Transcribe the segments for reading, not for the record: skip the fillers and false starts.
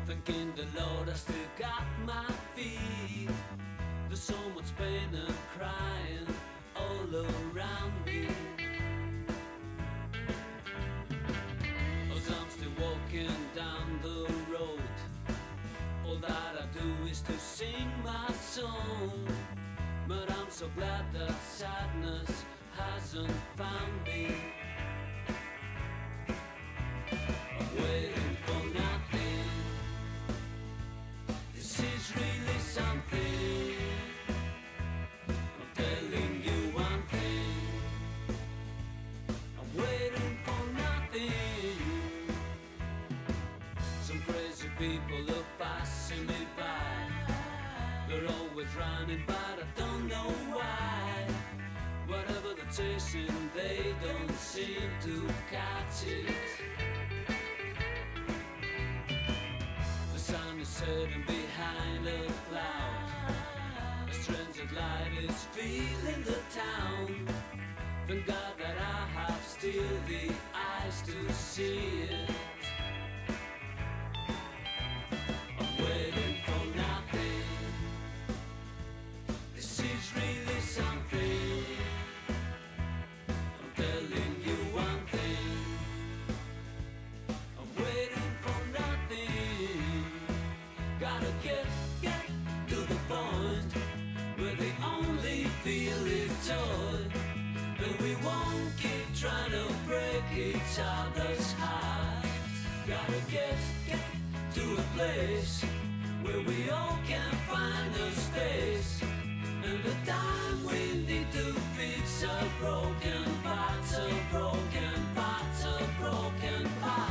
Thanking the Lord I still got my feet. There's so much pain and crying all around me. As I'm still walking down the road, all that I do is to sing my song. But I'm so glad that sadness hasn't found me. I'm waiting for nothing. This is really something. I'm telling you one thing. I'm waiting for nothing. Some crazy people are passing me by. They're always running, but I don't know why. Whatever they're chasing, they don't seem to catch it. The sun is setting behind a cloud. A strange light is filling the town. Thank God that I have still the eyes to see it. I'm waiting for nothing. This is really something. I'm telling you one thing. I'm waiting for nothing. Gotta get to the point where the only feel is joy. And we won't keep trying to break each other's hearts. Gotta get to a place where we all can find a space. And the time we need to fix our broken parts, our broken parts, our broken parts.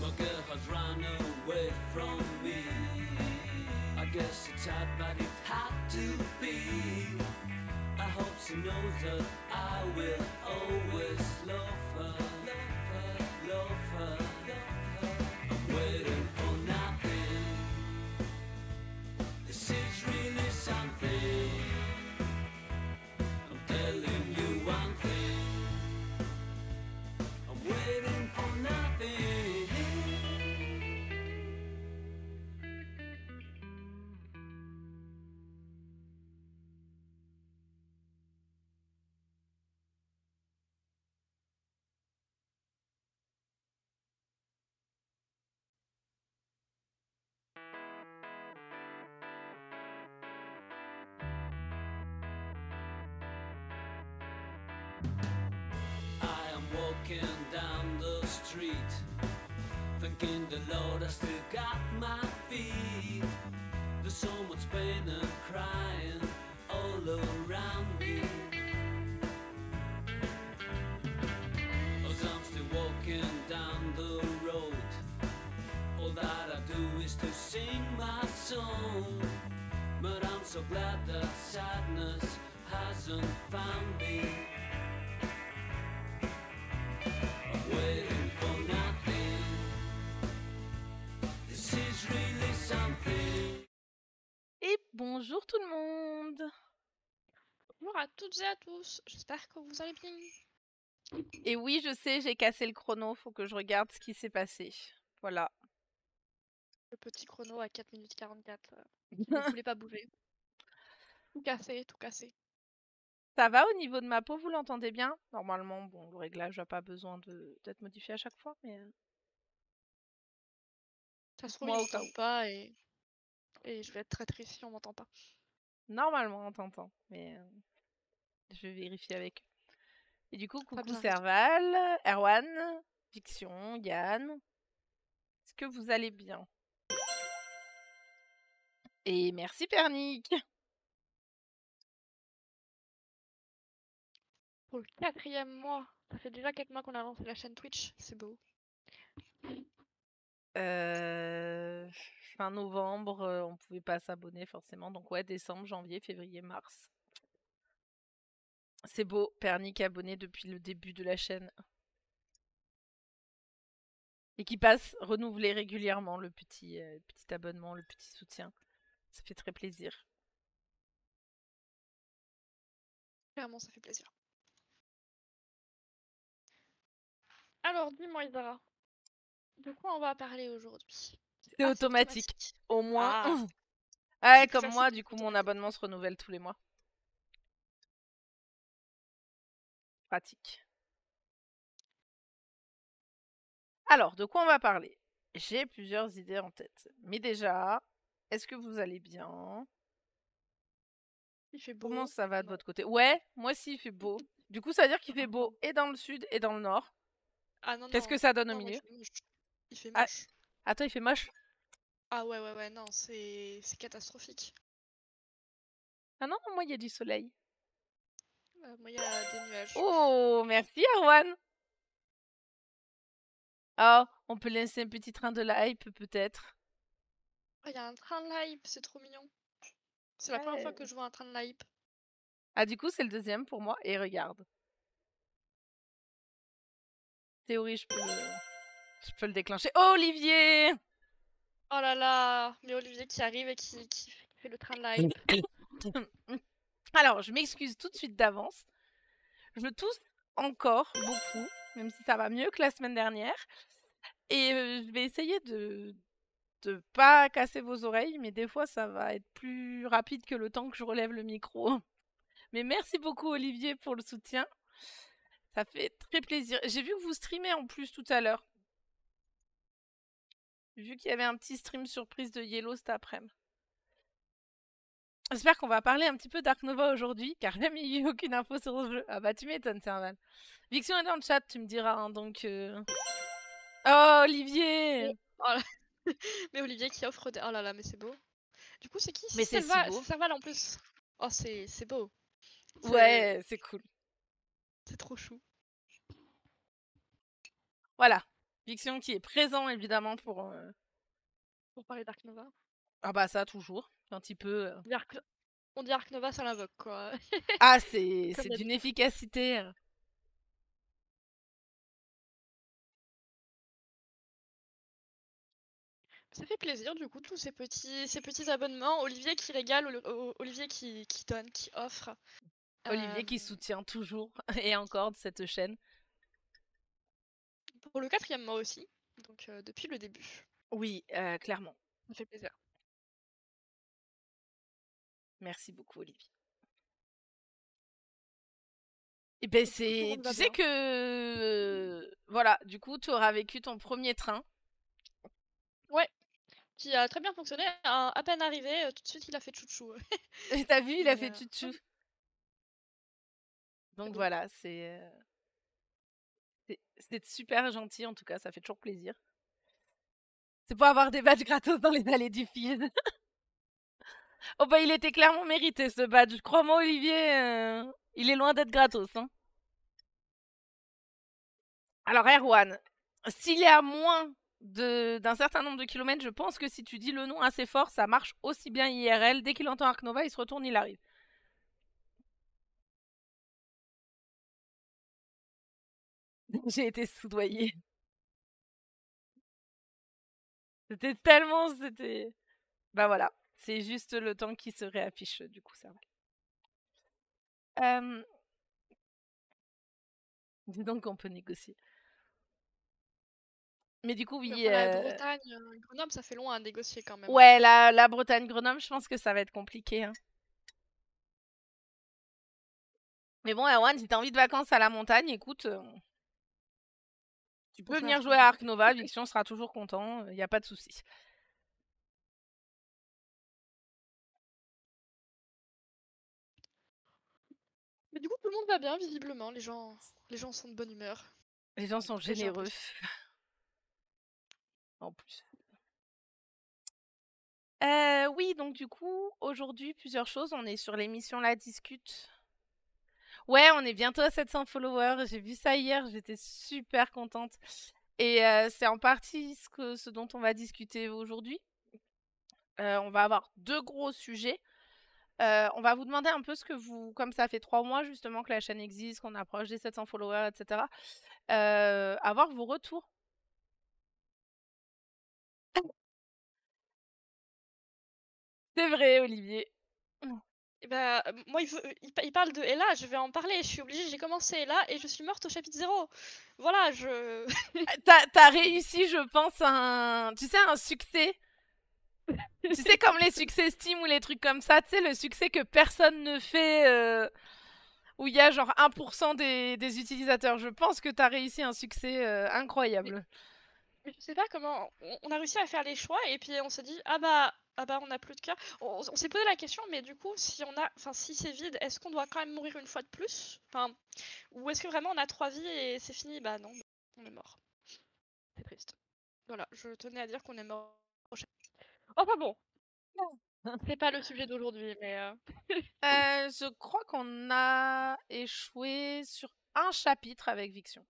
My girl has run away from me. I guess it's hard, but it had to be. I hope she knows that I will always love her, love her, love her, love her. I'm waiting for nothing. This is really something. I'm telling you one thing. I'm waiting for nothing. I am walking down the street, thanking the Lord I still got my feet. There's so much pain and crying all around me. As I'm still walking down the road, all that I do is to sing my song. But I'm so glad that sadness hasn't found me. I'm waiting for nothing. This is really something. Et bonjour tout le monde. Bonjour à toutes et à tous, j'espère que vous allez bien. Et oui, je sais, j'ai cassé le chrono, faut que je regarde ce qui s'est passé. Voilà. Le petit chrono à 4 minutes 44, qui ne voulait pas bouger. Tout cassé, tout cassé. Ça va au niveau de ma peau, vous l'entendez bien? Normalement, bon, le réglage n'a pas besoin d'être modifié à chaque fois, mais... Ça se trouve, Moi, il au cas m'entend pas et je vais être très triste si on m'entend pas. Normalement, on t'entend, mais je vais vérifier avec eux. Et du coup, Pas coucou bien. Serval, Erwan, Fiction, Yann. Est-ce que vous allez bien? Et merci Pernick. Pour le 4e mois, ça fait déjà quelques mois qu'on a lancé la chaîne Twitch, c'est beau. Fin novembre, on pouvait pas s'abonner forcément. Donc ouais, décembre, janvier, février, mars. C'est beau, Pernick est abonné depuis le début de la chaîne. Et qui passe renouveler régulièrement le petit abonnement, le petit soutien. Ça fait très plaisir. Clairement, ça fait plaisir. Alors, dis-moi, Isara, de quoi on va parler aujourd'hui? C'est automatique. Au moins. Ah, Ouais, c'est plus comme facile moi, quand du c'est coup, mon automatique. abonnement se renouvelle tous les mois. Pratique. Alors, de quoi on va parler? J'ai plusieurs idées en tête. Mais déjà, est-ce que vous allez bien? Il fait Comment beau. ça va de Non. votre côté? Ouais, moi aussi il fait beau. Du coup, ça veut dire qu'il fait beau et dans le sud et dans le nord. Ah non, Qu'est-ce que non. ça donne au Non, moi, il milieu? fait moche. Il fait Ah, moche. attends, il fait moche? Ah ouais, non, c'est catastrophique. Ah non, moi il y a du soleil. Moi, il y a des nuages. Oh, merci Arwan. Oh, on peut laisser un petit train de la hype peut-être. Oh, il y a un train de l'hype, c'est trop mignon. C'est la première fois que je vois un train de l'hype. Ah, du coup, c'est le deuxième pour moi. Et regarde. Théorie, je peux le déclencher. Oh, Olivier! Oh là là, mais Olivier qui arrive et qui fait le train de l'hype. Alors, je m'excuse tout de suite d'avance. Je tousse encore beaucoup, même si ça va mieux que la semaine dernière. Et je vais essayer de pas casser vos oreilles, mais des fois ça va être plus rapide que le temps que je relève le micro. Mais merci beaucoup Olivier pour le soutien. Ça fait très plaisir. J'ai vu que vous streamez en plus tout à l'heure. J'ai vu qu'il y avait un petit stream surprise de Yellow cet après-midi. J'espère qu'on va parler un petit peu Dark Nova aujourd'hui, car j'ai mis eu aucune info sur le jeu. Ah bah tu m'étonnes, Serval. Viction est dans le chat, tu me diras, hein, donc... Oh, Olivier! Oh là. Mais Olivier qui offre des... Oh là là, mais c'est beau. Du coup, c'est qui? Mais c'est si beau. C'est Serval en plus. Oh, c'est beau. Ouais, c'est cool. C'est trop chou. Voilà. Viction qui est présent, évidemment, pour parler Dark Nova. Ah bah ça, toujours. Un petit peu... On dit Ark Nova, ça l'invoque, quoi. Ah, c'est Comme d'une d'habitude. efficacité. Ça fait plaisir, du coup, tous ces petits abonnements. Olivier qui régale, Olivier qui donne, qui offre. Olivier qui soutient toujours et encore cette chaîne. Pour le 4e mois aussi, donc depuis le début. Oui, clairement. Ça fait plaisir. Merci beaucoup, Olivier. Et ben c'est... Tu sais que... Voilà, du coup, tu auras vécu ton premier train. Ouais, qui a très bien fonctionné. À peine arrivé, tout de suite, il a fait chouchou. T'as vu, il a fait chouchou. Donc voilà, c'est super gentil, en tout cas, ça fait toujours plaisir. C'est pour avoir des badges gratos dans les allées du film. Oh bah il était clairement mérité ce badge. Crois-moi Olivier, il est loin d'être gratos. Hein. Alors Erwan, s'il est à moins d'un certain nombre de kilomètres, je pense que si tu dis le nom assez fort, ça marche aussi bien IRL. Dès qu'il entend Ark Nova, il se retourne, il arrive. J'ai été soudoyée. C'était... Bah voilà, c'est juste le temps qui se réaffiche, du coup ça va. Dis donc qu'on peut négocier. Mais du coup, oui. La Bretagne, Grenoble, ça fait loin à négocier quand même. Ouais, la Bretagne-Grenoble, je pense que ça va être compliqué. Hein. Mais bon, Erwan, si t'as envie de vacances à la montagne, écoute, tu peux venir jouer à Ark Nova. Viction sera toujours content, il n'y a pas de souci. Mais du coup, tout le monde va bien, visiblement. Les gens sont de bonne humeur. Les gens sont généreux. En plus. Oui, donc du coup, aujourd'hui, plusieurs choses. On est sur l'émission La Discute. Ouais, on est bientôt à 700 followers. J'ai vu ça hier, j'étais super contente. Et c'est en partie ce dont on va discuter aujourd'hui. On va avoir 2 gros sujets. On va vous demander un peu ce que vous, comme ça fait 3 mois justement que la chaîne existe, qu'on approche des 700 followers, etc. Avoir vos retours. C'est vrai, Olivier. Et bah, moi, il parle de Ella, je vais en parler. Je suis obligée, j'ai commencé Ella et je suis morte au chapitre 0. Voilà, je. T'as réussi, je pense, un succès. Tu sais, comme les succès Steam ou les trucs comme ça, tu sais, le succès que personne ne fait, où il y a genre 1% des utilisateurs. Je pense que t'as réussi un succès incroyable. Mais je sais pas comment. On a réussi à faire les choix et puis on s'est dit, ah bah, on a plus de cœur. On s'est posé la question, mais du coup, si c'est vide, est-ce qu'on doit quand même mourir une fois de plus? Enfin, ou est-ce que vraiment on a 3 vies et c'est fini? Bah non, on est mort. C'est triste. Voilà, je tenais à dire qu'on est mort. Enfin bon, c'est pas le sujet d'aujourd'hui, mais Je crois qu'on a échoué sur un chapitre avec Viction.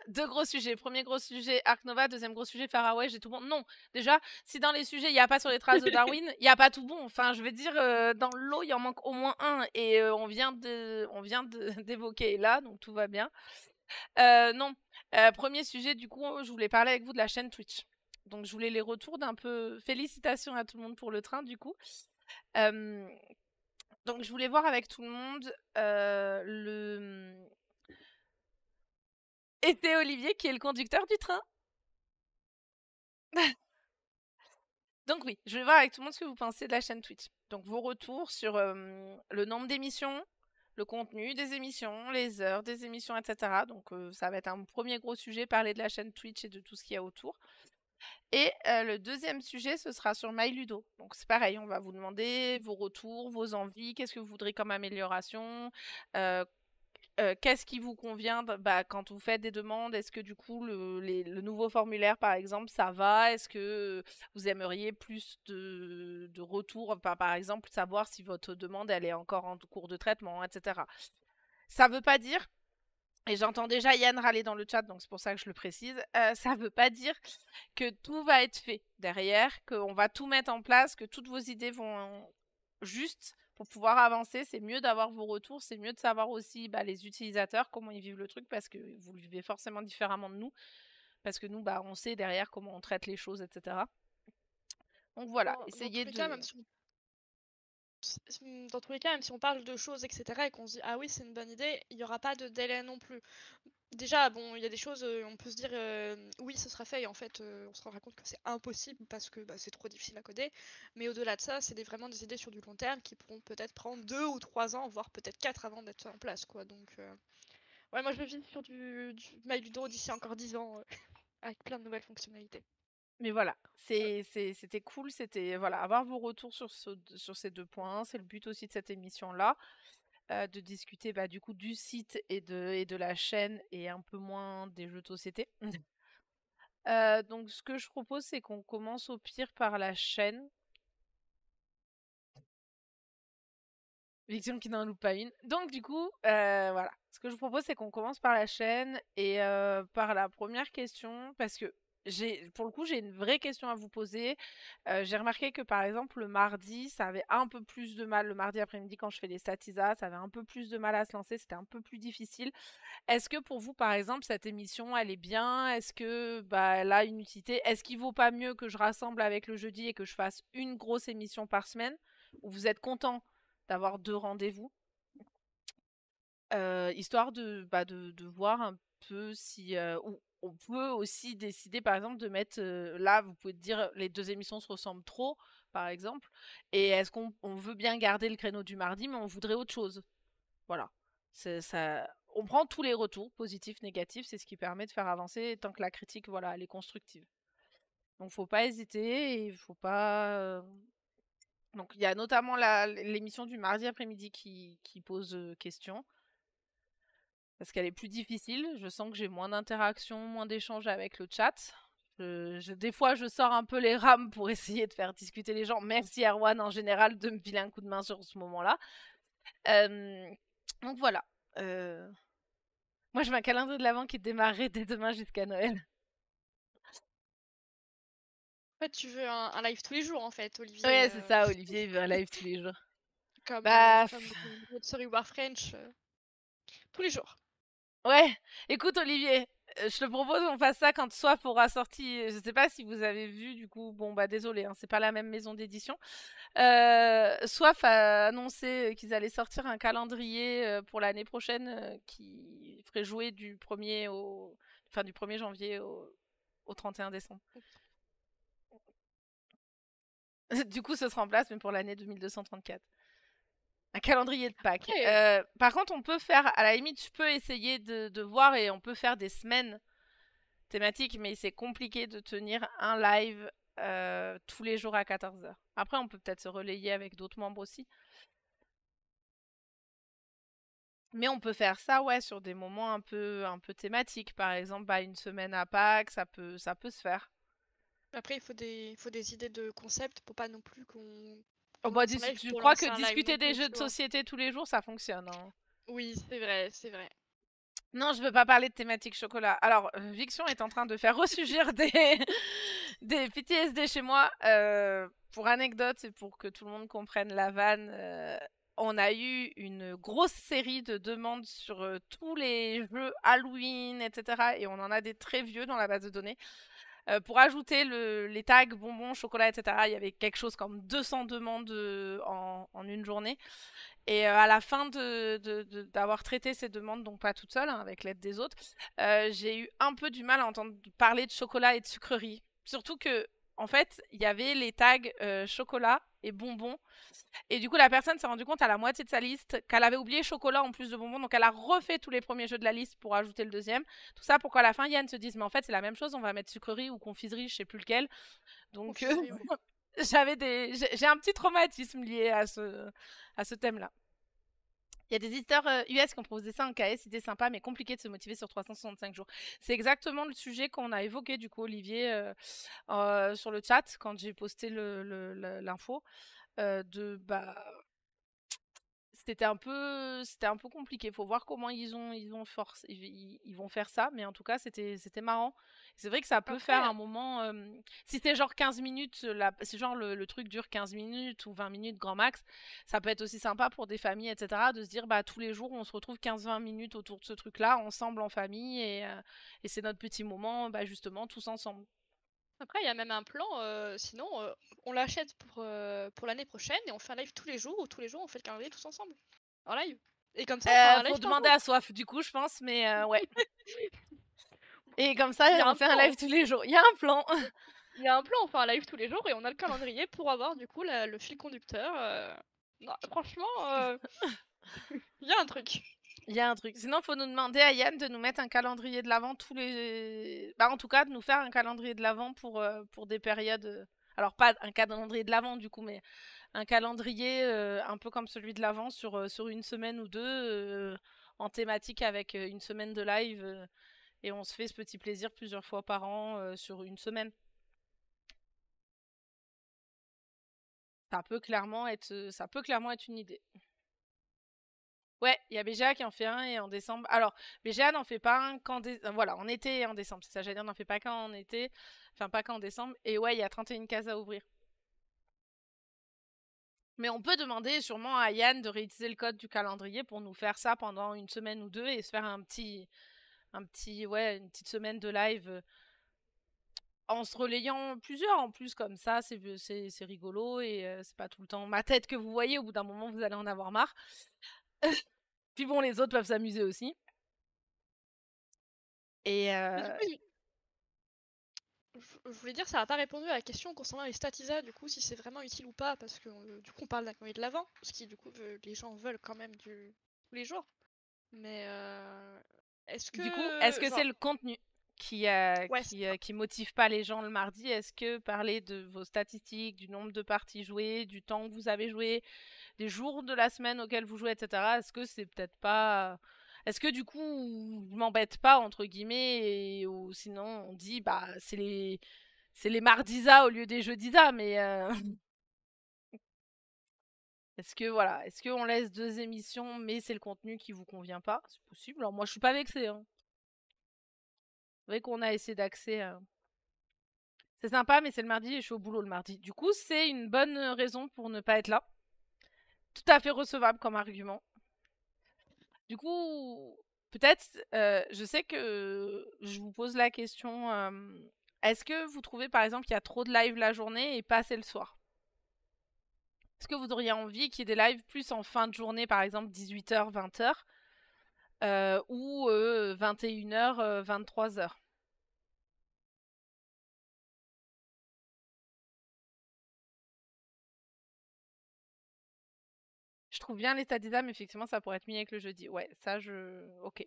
2 gros sujets. Premier gros sujet, Ark Nova. Deuxième gros sujet, Faraway. J'ai tout bon. Non, déjà, si dans les sujets, il n'y a pas sur les traces de Darwin, il n'y a pas tout bon. Enfin, je veux dire, dans le lot, il en manque au moins un. Et on vient d'évoquer là, donc tout va bien. Non, premier sujet, du coup, je voulais parler avec vous de la chaîne Twitch. Donc, je voulais les retours d'un peu... Félicitations à tout le monde pour le train, du coup. Donc, je voulais voir avec tout le monde Et c'est Olivier qui est le conducteur du train. Donc oui, je vais voir avec tout le monde ce que vous pensez de la chaîne Twitch. Donc vos retours sur le nombre d'émissions, le contenu des émissions, les heures des émissions, etc. Donc ça va être un premier gros sujet, parler de la chaîne Twitch et de tout ce qu'il y a autour. Et le deuxième sujet, ce sera sur MyLudo. Donc c'est pareil, on va vous demander vos retours, vos envies, qu'est-ce que vous voudrez comme amélioration, qu'est-ce qui vous convient quand vous faites des demandes? Est-ce que du coup le nouveau formulaire par exemple ça va? Est-ce que vous aimeriez plus de retours? Par exemple, savoir si votre demande elle est encore en cours de traitement, etc. Ça veut pas dire, et j'entends déjà Yann râler dans le chat, donc c'est pour ça que je le précise, ça veut pas dire que tout va être fait derrière, qu'on va tout mettre en place, que toutes vos idées vont juste pour pouvoir avancer. C'est mieux d'avoir vos retours, c'est mieux de savoir aussi les utilisateurs, comment ils vivent le truc, parce que vous le vivez forcément différemment de nous, parce que nous, on sait derrière comment on traite les choses, etc. Donc voilà, dans tous essayez les de... cas, dans tous les cas, même si on parle de choses, etc., et qu'on se dit, ah oui, c'est une bonne idée, il n'y aura pas de délai non plus. Déjà, bon, il y a des choses, on peut se dire, oui, ce sera fait, et en fait, on se rendra compte que c'est impossible parce que c'est trop difficile à coder. Mais au-delà de ça, c'est vraiment des idées sur du long terme qui pourront peut-être prendre 2 ou 3 ans, voire peut-être 4 avant d'être en place, quoi. Donc, ouais, moi je me vise sur du MyLudo d'ici encore 10 ans, avec plein de nouvelles fonctionnalités. Mais voilà, c'était cool, c'était voilà, avoir vos retours sur ces 2 points. C'est le but aussi de cette émission-là, de discuter du coup du site et de la chaîne et un peu moins des jeux de société. Donc ce que je propose, c'est qu'on commence au pire par la chaîne. Viction qui n'en loupe pas une. Donc du coup, voilà. Ce que je vous propose, c'est qu'on commence par la chaîne et par la première question, parce que pour le coup, j'ai une vraie question à vous poser. J'ai remarqué que par exemple, le mardi, ça avait un peu plus de mal. Le mardi après-midi, quand je fais les statisas, ça avait un peu plus de mal à se lancer. C'était un peu plus difficile. Est-ce que pour vous, par exemple, cette émission, elle est bien? Est-ce que elle a une utilité? Est-ce qu'il vaut pas mieux que je rassemble avec le jeudi et que je fasse une grosse émission par semaine? Ou vous êtes content d'avoir 2 rendez-vous, histoire de voir un peu si ou on peut aussi décider par exemple de mettre là vous pouvez dire les 2 émissions se ressemblent trop par exemple, et est-ce qu'on veut bien garder le créneau du mardi mais on voudrait autre chose. Voilà. C'est ça, on prend tous les retours positifs, négatifs, c'est ce qui permet de faire avancer tant que la critique voilà, elle est constructive. Donc faut pas hésiter et il faut pas donc il y a notamment l'émission du mardi après-midi qui pose question. Parce qu'elle est plus difficile. Je sens que j'ai moins d'interaction, moins d'échanges avec le chat. Des fois, je sors un peu les rames pour essayer de faire discuter les gens. Merci Erwan en général de me filer un coup de main sur ce moment-là. Donc voilà. Moi, je veux un calendrier de l'Avent qui démarrerait dès demain jusqu'à Noël. En fait, tu veux un live tous les jours, en fait, Olivier. Ouais, c'est ça, Olivier, il veut un live tous les jours. Comme, Bah, comme notre Sorry War French, tous les jours. ouais, écoute Olivier, je te propose qu'on fasse ça quand Soif aura sorti. Je sais pas si vous avez vu, du coup, bon bah désolé, hein, c'est pas la même maison d'édition. Soif a annoncé qu'ils allaient sortir un calendrier pour l'année prochaine qui ferait jouer du 1er au, enfin du 1er janvier au 31 décembre. Du coup, ce sera en place, mais pour l'année 2234. Un calendrier de Pâques. Après, Par contre, on peut faire, à la limite, je peux essayer de voir et on peut faire des semaines thématiques, mais c'est compliqué de tenir un live tous les jours à 14h. Après, on peut peut-être se relayer avec d'autres membres aussi. Mais on peut faire ça, ouais, sur des moments un peu thématiques. Par exemple, bah, une semaine à Pâques, ça peut se faire. après, il faut des idées de concept pour pas non plus Oh, qu'on bah, lance un live tu pour crois que lancer un live non discuter des plus, jeux tu de vois. société tous les jours, ça fonctionne, hein. Oui, c'est vrai, c'est vrai. Non, je veux pas parler de thématique chocolat. Alors, Viction est en train de faire ressurgir des PTSD chez moi. Pour anecdote et pour que tout le monde comprenne la vanne, on a eu une grosse série de demandes sur tous les jeux Halloween, etc. Et on en a des très vieux dans la base de données. Pour ajouter les tags bonbons, chocolat, etc., il y avait quelque chose comme 200 demandes en une journée. Et à la fin d'avoir traité ces demandes, donc pas toute seule, hein, avec l'aide des autres, j'ai eu un peu du mal à entendre parler de chocolat et de sucreries. Surtout que, en fait, il y avait les tags chocolat et bonbons. Et du coup, la personne s'est rendue compte à la moitié de sa liste qu'elle avait oublié chocolat en plus de bonbons. Donc, elle a refait tous les premiers jeux de la liste pour ajouter le deuxième. Tout ça pour qu'à la fin, Yann se dise, mais en fait, c'est la même chose, on va mettre sucrerie ou confiserie, je sais plus lequel. Donc, Confiserie, ouais. j'ai un petit traumatisme lié à ce thème-là. Il y a des éditeurs US qui ont proposé ça en KS, idée sympa mais compliqué de se motiver sur 365 jours. C'est exactement le sujet qu'on a évoqué du coup Olivier sur le chat quand j'ai posté l'info de bah c'était un peu compliqué. Faut voir comment ils vont faire ça, mais en tout cas c'était marrant. C'est vrai que ça peut faire Après, un moment si c'est genre 15 minutes si genre le truc dure 15 minutes ou 20 minutes grand max, ça peut être aussi sympa pour des familles etc. de se dire bah tous les jours on se retrouve 15-20 minutes autour de ce truc-là ensemble en famille et c'est notre petit moment bah justement tous ensemble. après, il y a même un plan, sinon, on l'achète pour l'année prochaine et on fait un live tous les jours ou tous les jours on fait le calendrier tous ensemble. En live. Et comme ça, on fera un Faut live par demander jour. à Soif du coup je pense mais ouais. Et comme ça Il y a on un fait un plan, live hein. tous les jours. Il y a un plan. Il y a un plan, on fait un live tous les jours et on a le calendrier pour avoir du coup le fil conducteur. Non, franchement, il y a un truc. Il y a un truc. Sinon, faut nous demander à Yann de nous mettre un calendrier de l'avant tous les. Bah, en tout cas, de nous faire un calendrier de l'avant pour des périodes. Alors, pas un calendrier de l'avant du coup, mais un calendrier un peu comme celui de l'avant sur une semaine ou deux en thématique avec une semaine de live. Et on se fait ce petit plaisir plusieurs fois par an sur une semaine. Ça peut clairement être une idée. Ouais, il y a BGA qui en fait un et en décembre. Alors, BGA n'en fait pas un voilà, en été et en décembre. C'est ça, j'allais dire, n'en fait pas qu'un en été. Enfin, pas qu'en décembre. Et ouais, il y a 31 cases à ouvrir. Mais on peut demander sûrement à Yann de réutiliser le code du calendrier pour nous faire ça pendant une semaine ou deux et se faire ouais, une petite semaine de live en se relayant plusieurs en plus comme ça. C'est rigolo et c'est pas tout le temps ma tête que vous voyez. Au bout d'un moment, vous allez en avoir marre. Puis bon, les autres peuvent s'amuser aussi. Et Mais du coup, je voulais dire, ça n'a pas répondu à la question concernant les statisas, du coup, si c'est vraiment utile ou pas, parce que du coup, on parle d'un calendrier de l'avant, ce qui, du coup, les gens veulent quand même tous les jours. Mais est-ce du coup, est-ce que, que c'est genre, le contenu ouais, c'est ça. qui motive pas les gens le mardi? Est-ce que parler de vos statistiques, du nombre de parties jouées, du temps que vous avez joué, des jours de la semaine auxquels vous jouez, etc. Est-ce que c'est peut-être pas... Est-ce que du coup, je m'embête pas, entre guillemets, ou sinon on dit, bah, c'est les mardisas au lieu des jeudisas, mais... Est-ce que voilà, est-ce qu'on laisse 2 émissions, mais c'est le contenu qui vous convient pas? C'est possible. Alors moi, je suis pas vexée. Hein. C'est vrai qu'on a essayé d'accès. C'est sympa, mais c'est le mardi et je suis au boulot le mardi. Du coup, c'est une bonne raison pour ne pas être là. Tout à fait recevable comme argument. Du coup, peut-être, je sais que je vous pose la question, est-ce que vous trouvez par exemple qu'il y a trop de live la journée et pas assez le soir? Est-ce que vous auriez envie qu'il y ait des lives plus en fin de journée, par exemple 18h, 20h, ou 21h, 23h? Je trouve bien les stats des âmes, effectivement, ça pourrait être mis avec le jeudi. Ouais, ça, ok.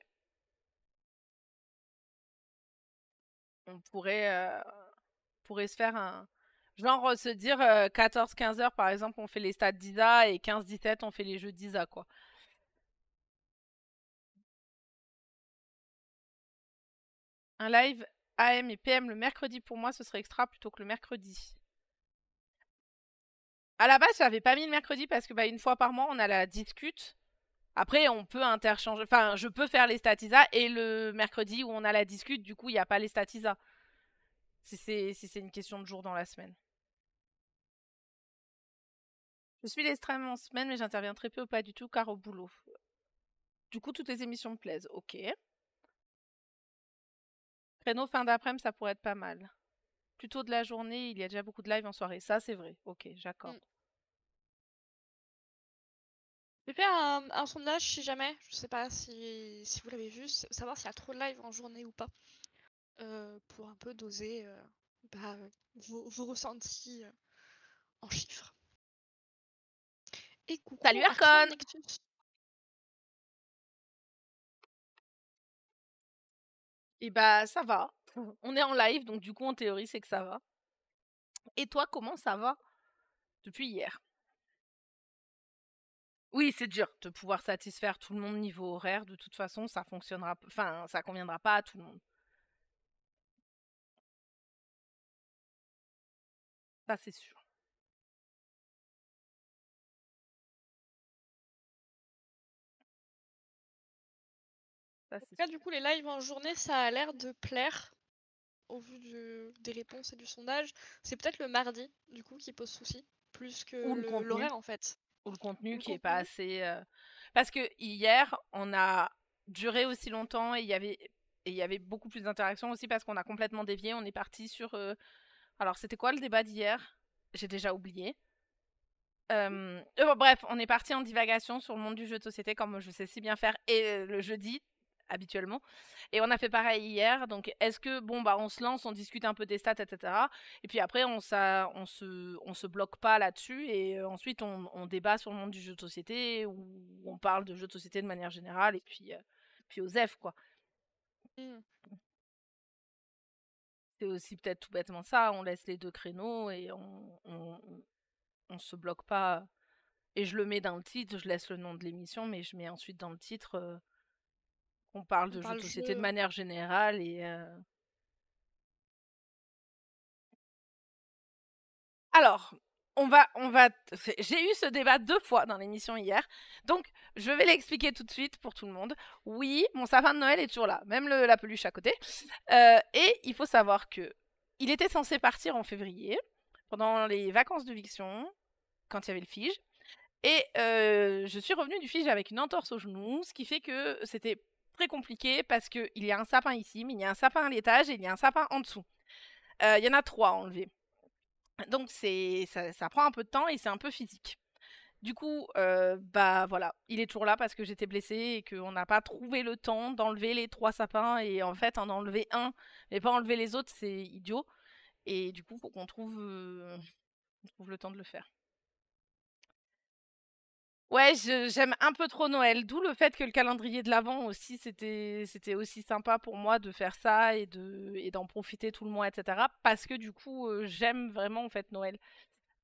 On pourrait se faire un... Genre se dire 14-15 heures, par exemple, on fait les stats d'Isa et 15-17, on fait les jeux d'Isa, quoi. Un live AM et PM le mercredi, pour moi, ce serait extra plutôt que le mercredi. À la base, j'avais pas mis le mercredi parce que une fois par mois, on a la discute. Après, on peut interchanger. Enfin, je peux faire les stats ISA et le mercredi où on a la discute, du coup, il n'y a pas les stats ISA. Si c'est une question de jour dans la semaine. Je suis l'extrême en semaine, mais j'interviens très peu ou pas du tout, car au boulot. Du coup, toutes les émissions me plaisent. Ok. Créneau fin d'après-midi, ça pourrait être pas mal. Plutôt de la journée, il y a déjà beaucoup de live en soirée. Ça, c'est vrai. Ok, j'accorde. J'ai fait un sondage, si jamais, je sais pas si vous l'avez vu, savoir s'il y a trop de live en journée ou pas, pour un peu doser vos ressentis en chiffres. Et coucou, Salut Arcane Arcon! Nectus. Et ça va. On est en live, donc du coup, en théorie, c'est que ça va. Et toi, comment ça va depuis hier? Oui, c'est dur de pouvoir satisfaire tout le monde niveau horaire. De toute façon, ça fonctionnera, enfin, ça conviendra pas à tout le monde. Ça, c'est sûr. Ça, En tout c'est cas, sûr. du coup, les lives en journée, ça a l'air de plaire au vu des réponses et du sondage. C'est peut-être le mardi, du coup, qui pose souci, plus que Ou le contenu. l'horaire en fait. Ou le contenu Ou le qui est pas contenu. assez. Parce que hier, on a duré aussi longtemps et il y avait beaucoup plus d'interactions aussi parce qu'on a complètement dévié. On est parti sur. Alors, c'était quoi le débat d'hier? J'ai déjà oublié. Bref, on est parti en divagation sur le monde du jeu de société, comme je sais si bien faire, et le jeudi, habituellement. Et on a fait pareil hier. Donc, est-ce que, on se lance, on discute un peu des stats, etc. Et puis après, on se bloque pas là-dessus. Et ensuite, on débat sur le monde du jeu de société, ou on parle de jeux de société de manière générale. Et puis OSEF, quoi. C'est aussi peut-être tout bêtement ça. On laisse les deux créneaux et on se bloque pas. Et je le mets dans le titre, je laisse le nom de l'émission, mais je mets ensuite dans le titre qu'on parle de jeux de société de jeu. manière générale. Alors, j'ai eu ce débat 2 fois dans l'émission hier, donc je vais l'expliquer tout de suite pour tout le monde. Oui, mon sapin de Noël est toujours là, même la peluche à côté. Et il faut savoir que il était censé partir en février, pendant les vacances de Viction, quand il y avait le Fige. Et je suis revenue du Fige avec une entorse au genou, ce qui fait que c'était très compliqué parce qu'il y a un sapin ici, mais il y a un sapin à l'étage et il y a un sapin en dessous. Il y en a 3 à enlever. Donc ça prend un peu de temps et c'est un peu physique. Du coup, voilà, il est toujours là parce que j'étais blessée et qu'on n'a pas trouvé le temps d'enlever les 3 sapins. Et en fait, en enlever un, mais pas enlever les autres, c'est idiot. Et du coup, faut qu'on trouve le temps de le faire. Ouais, j'aime un peu trop Noël, d'où le fait que le calendrier de l'Avent aussi, c'était aussi sympa pour moi de faire ça et d'en profiter tout le mois, etc. Parce que du coup, j'aime vraiment en fait Noël.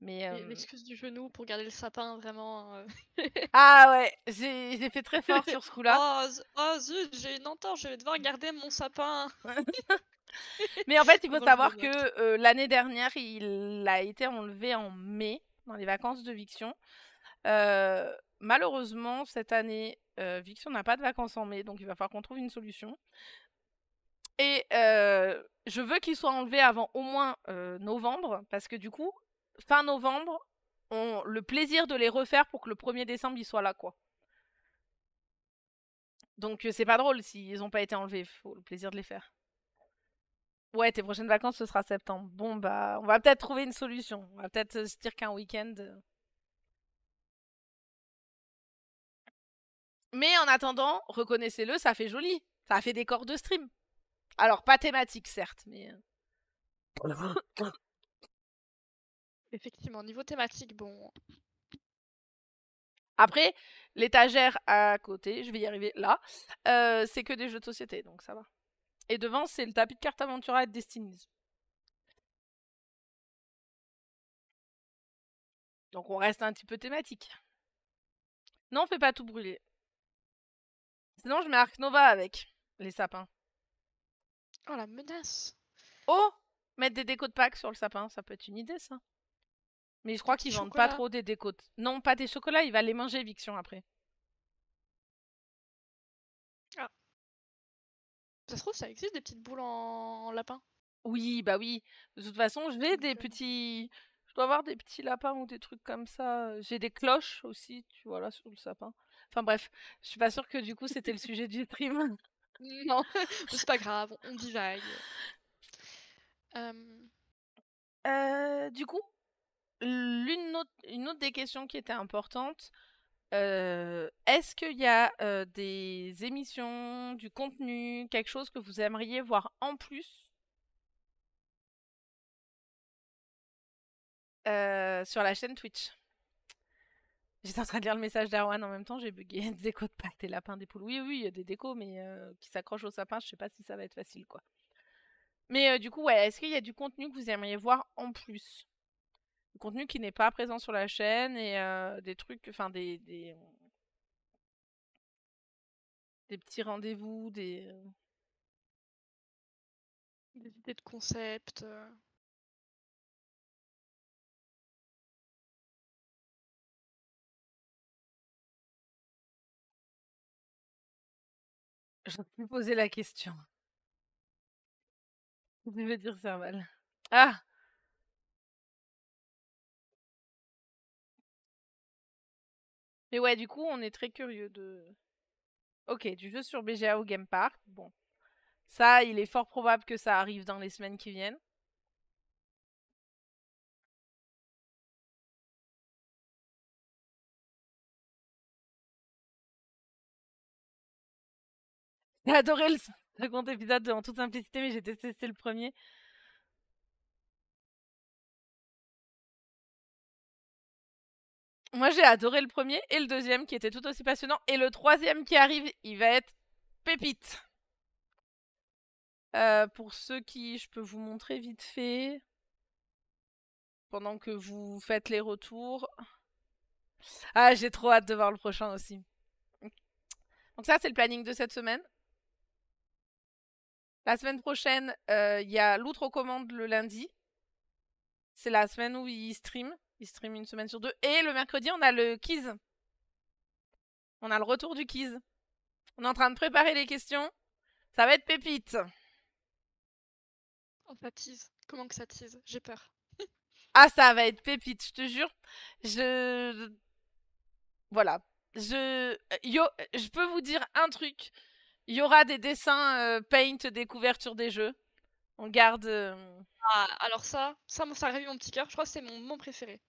Mais L'excuse du genou pour garder le sapin, vraiment. ah ouais, j'ai fait très fort sur ce coup-là. Oh zut, j'ai une entorse, je vais devoir garder mon sapin. Mais en fait, il faut Attends, je le savoir note. que l'année dernière, il a été enlevé en mai, dans les vacances de Viction. Malheureusement, cette année, Viction n'a pas de vacances en mai, donc il va falloir qu'on trouve une solution. Et je veux qu'ils soient enlevés avant au moins novembre, parce que du coup, fin novembre, on le plaisir de les refaire pour que le 1er décembre, ils soient là, quoi. Donc c'est pas drôle s'ils ont pas été enlevés, faut le plaisir de les faire. Ouais, tes prochaines vacances, ce sera septembre. Bon, bah, on va peut-être trouver une solution. On va peut-être se dire qu'un week-end. Mais en attendant, reconnaissez-le, ça fait joli. Ça fait décor de stream. Alors, pas thématique, certes, mais. Effectivement, niveau thématique, bon. Après, l'étagère à côté, je vais y arriver là, c'est que des jeux de société, donc ça va. Et devant, c'est le tapis de cartes Aventura et de Destinies. Donc on reste un petit peu thématique. Non, on fait pas tout brûler. Sinon, je mets Ark Nova avec les sapins. Oh, la menace! Oh! Mettre des décos de Pâques sur le sapin, ça peut être une idée, ça. Mais je crois qu'ils vendent pas trop des décos. Non, pas des chocolats, il va les manger, Viction, après. Ah. Ça se trouve, ça existe des petites boules en lapin? Oui, bah oui. De toute façon, je vais des petits... Je dois avoir des petits lapins ou des trucs comme ça. J'ai des cloches aussi, tu vois, là, sur le sapin. Enfin bref, je suis pas sûre que du coup, c'était le sujet du stream. Non, c'est pas grave, on divague. Du coup, une autre des questions qui était importante, est-ce qu'il y a des émissions, du contenu, quelque chose que vous aimeriez voir en plus sur la chaîne Twitch? J'étais en train de lire le message d'Arwan en même temps, j'ai bugué. Des décos de Pâques, des lapins, des poules. Oui, oui, il y a des décos, mais qui s'accrochent au sapin, je sais pas si ça va être facile, quoi. Mais du coup, ouais, est-ce qu'il y a du contenu que vous aimeriez voir en plus? Du contenu qui n'est pas présent sur la chaîne et des trucs, enfin des petits rendez-vous, des idées de concept. Je peux poser la question. Je vais dire Serval. Ah! Mais ouais, du coup, on est très curieux de... Ok, du jeu sur BGA au Game Park. Bon. Ça, il est fort probable que ça arrive dans les semaines qui viennent. J'ai adoré le second épisode en toute simplicité, mais j'ai testé le premier. Moi, j'ai adoré le premier et le deuxième qui était tout aussi passionnant. Et le troisième qui arrive, il va être pépite. Pour ceux qui, je peux vous montrer vite fait, pendant que vous faites les retours. Ah, j'ai trop hâte de voir le prochain aussi. Donc ça, c'est le planning de cette semaine. La semaine prochaine, il y a l'outre aux commandes le lundi. C'est la semaine où il stream. Il stream une semaine sur deux. Et le mercredi, on a le quiz. On a le retour du quiz. On est en train de préparer les questions. Ça va être pépite. Oh, ça tease. Comment que ça tease? J'ai peur. Ah, ça va être pépite, je te jure. Voilà. Je peux vous dire un truc. Il y aura des dessins paint des couvertures des jeux. On garde... Ah, alors ça a réveillé mon petit cœur. Je crois que c'est mon moment préféré.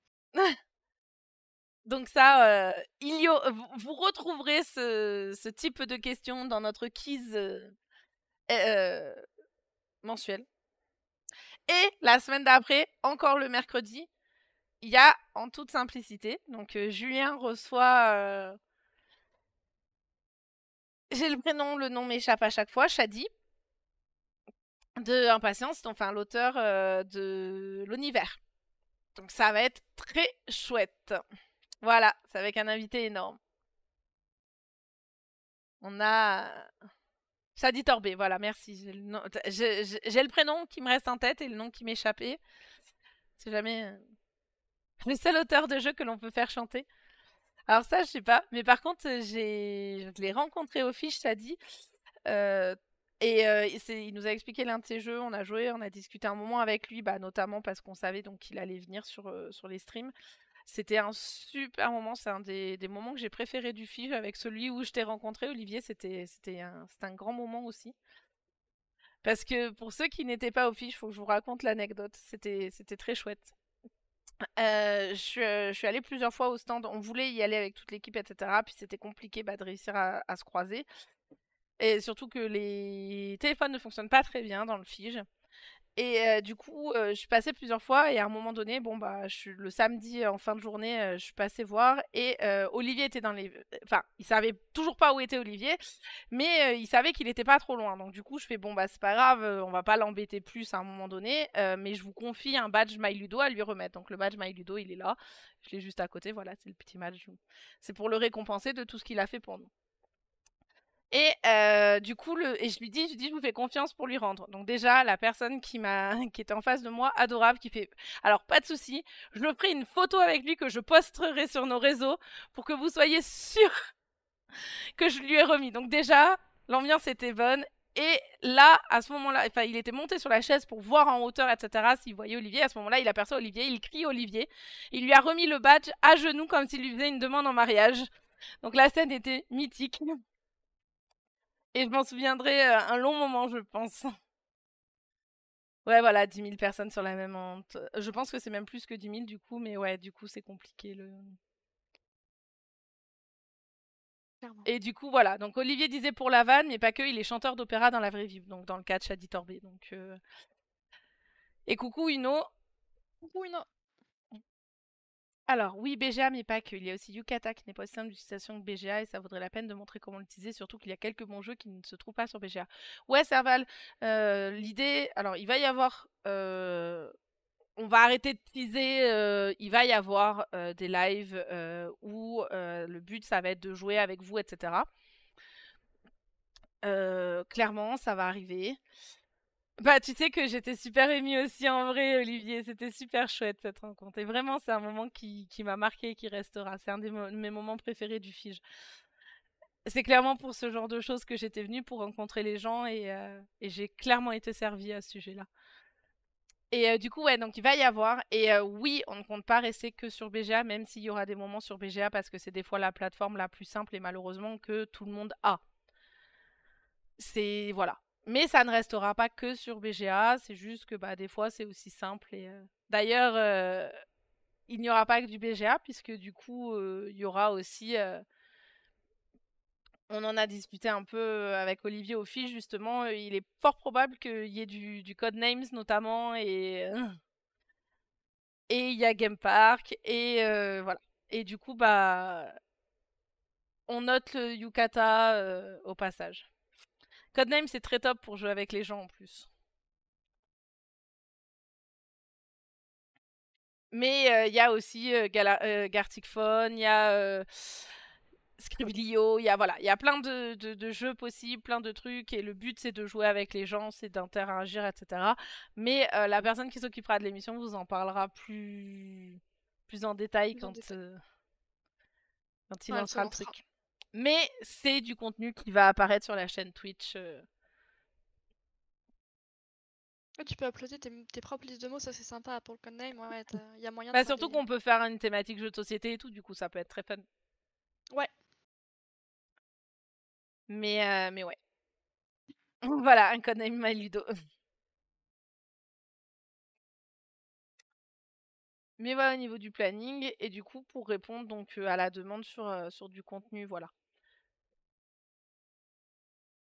Donc ça, vous retrouverez ce type de questions dans notre quiz mensuel. Et la semaine d'après, encore le mercredi, il y a En toute simplicité. Donc Julien reçoit... J'ai le prénom, le nom m'échappe à chaque fois, Shadi, de Impatience, enfin l'auteur de l'univers. Donc ça va être très chouette. Voilà, c'est avec un invité énorme. On a Shadi Torbé, voilà, merci. J'ai le prénom qui me reste en tête et le nom qui m'échappait. C'est jamais le seul auteur de jeu que l'on peut faire chanter. Alors ça, je sais pas. Mais par contre, je l'ai rencontré au fiche, ça dit. Euh, il nous a expliqué l'un de ses jeux. On a joué, on a discuté un moment avec lui, bah, notamment parce qu'on savait donc qu'il allait venir sur les streams. C'était un super moment. C'est un des moments que j'ai préféré du fiche avec celui où je t'ai rencontré, Olivier. C'était un grand moment aussi. Parce que pour ceux qui n'étaient pas au fiche, faut que je vous raconte l'anecdote. C'était très chouette. Je suis allée plusieurs fois au stand. On voulait y aller avec toute l'équipe, etc. Puis c'était compliqué bah, de réussir à se croiser. Et surtout que les téléphones ne fonctionnent pas très bien dans le Fige. Et du coup, je suis passée plusieurs fois et à un moment donné, bon bah, le samedi en fin de journée, je suis passée voir et Olivier était dans les, enfin, il savait toujours pas où était Olivier, mais il savait qu'il était pas trop loin. Donc du coup, je fais bon bah c'est pas grave, on va pas l'embêter plus à un moment donné, mais je vous confie un badge MyLudo à lui remettre. Donc le badge MyLudo, il est là, je l'ai juste à côté. Voilà, c'est le petit badge. C'est pour le récompenser de tout ce qu'il a fait pour nous. Et du coup, je lui dis, je vous fais confiance pour lui rendre. Donc déjà, la personne qui était en face de moi, adorable, qui fait, alors pas de souci, je me ferai une photo avec lui que je posterai sur nos réseaux pour que vous soyez sûrs que je lui ai remis. Donc déjà, l'ambiance était bonne. Et là, à ce moment-là, enfin, il était monté sur la chaise pour voir en hauteur, etc. S'il voyait Olivier, à ce moment-là, il aperçoit Olivier, il crie Olivier. Il lui a remis le badge à genoux comme s'il lui faisait une demande en mariage. Donc la scène était mythique. Et je m'en souviendrai un long moment, je pense. Ouais, voilà, 10 000 personnes sur la même hante. Je pense que c'est même plus que 10 000 du coup, mais ouais, du coup, c'est compliqué. Clairement. Et du coup, voilà. Donc, Olivier disait pour la vanne, mais pas que, il est chanteur d'opéra dans la vraie vie, donc dans le catch à Torbé. Donc, Et coucou, Uno. Coucou, Ino. Alors, oui, BGA, mais pas que. Il y a aussi Yukata qui n'est pas aussi simple d'utilisation que BGA et ça vaudrait la peine de montrer comment l'utiliser, surtout qu'il y a quelques bons jeux qui ne se trouvent pas sur BGA. Ouais, Serval, l'idée. Alors, il va y avoir. On va arrêter de teaser. Il va y avoir des lives où le but, ça va être de jouer avec vous, etc. Clairement, ça va arriver. Bah, tu sais que j'étais super émue aussi en vrai, Olivier. C'était super chouette cette rencontre. Et vraiment, c'est un moment qui m'a marqué et qui restera. C'est un de mes moments préférés du Fige. C'est clairement pour ce genre de choses que j'étais venue pour rencontrer les gens et j'ai clairement été servie à ce sujet-là. Et du coup, ouais, donc il va y avoir. Et oui, on ne compte pas rester que sur BGA, même s'il y aura des moments sur BGA parce que c'est des fois la plateforme la plus simple et malheureusement que tout le monde a. C'est voilà. Mais ça ne restera pas que sur BGA, c'est juste que bah, des fois c'est aussi simple. Et d'ailleurs, il n'y aura pas que du BGA puisque du coup il y aura aussi. On en a discuté un peu avec Olivier au fil justement. Il est fort probable qu'il y ait du Codenames notamment et il y a Game Park et voilà. Et du coup bah on note le Yukata au passage. Codename c'est très top pour jouer avec les gens en plus. Mais il y a aussi Gartic Phone, il y a Scriblio, il y a plein de jeux possibles, plein de trucs, et le but c'est de jouer avec les gens, c'est d'interagir, etc. Mais la personne qui s'occupera de l'émission vous en parlera plus en détail Plus en détail. quand il Ouais, elle se lancera le lancera. truc. Mais c'est du contenu qui va apparaître sur la chaîne Twitch. Ouais, tu peux uploader tes propres listes de mots, ça c'est sympa pour le codename. Ouais, il y a moyen de Bah, faire surtout des. qu'on peut faire une thématique jeu de société et tout, du coup ça peut être très fun. Ouais. Mais ouais. Voilà, un codename Maludo. Mais voilà au niveau du planning et du coup pour répondre donc à la demande sur du contenu, voilà.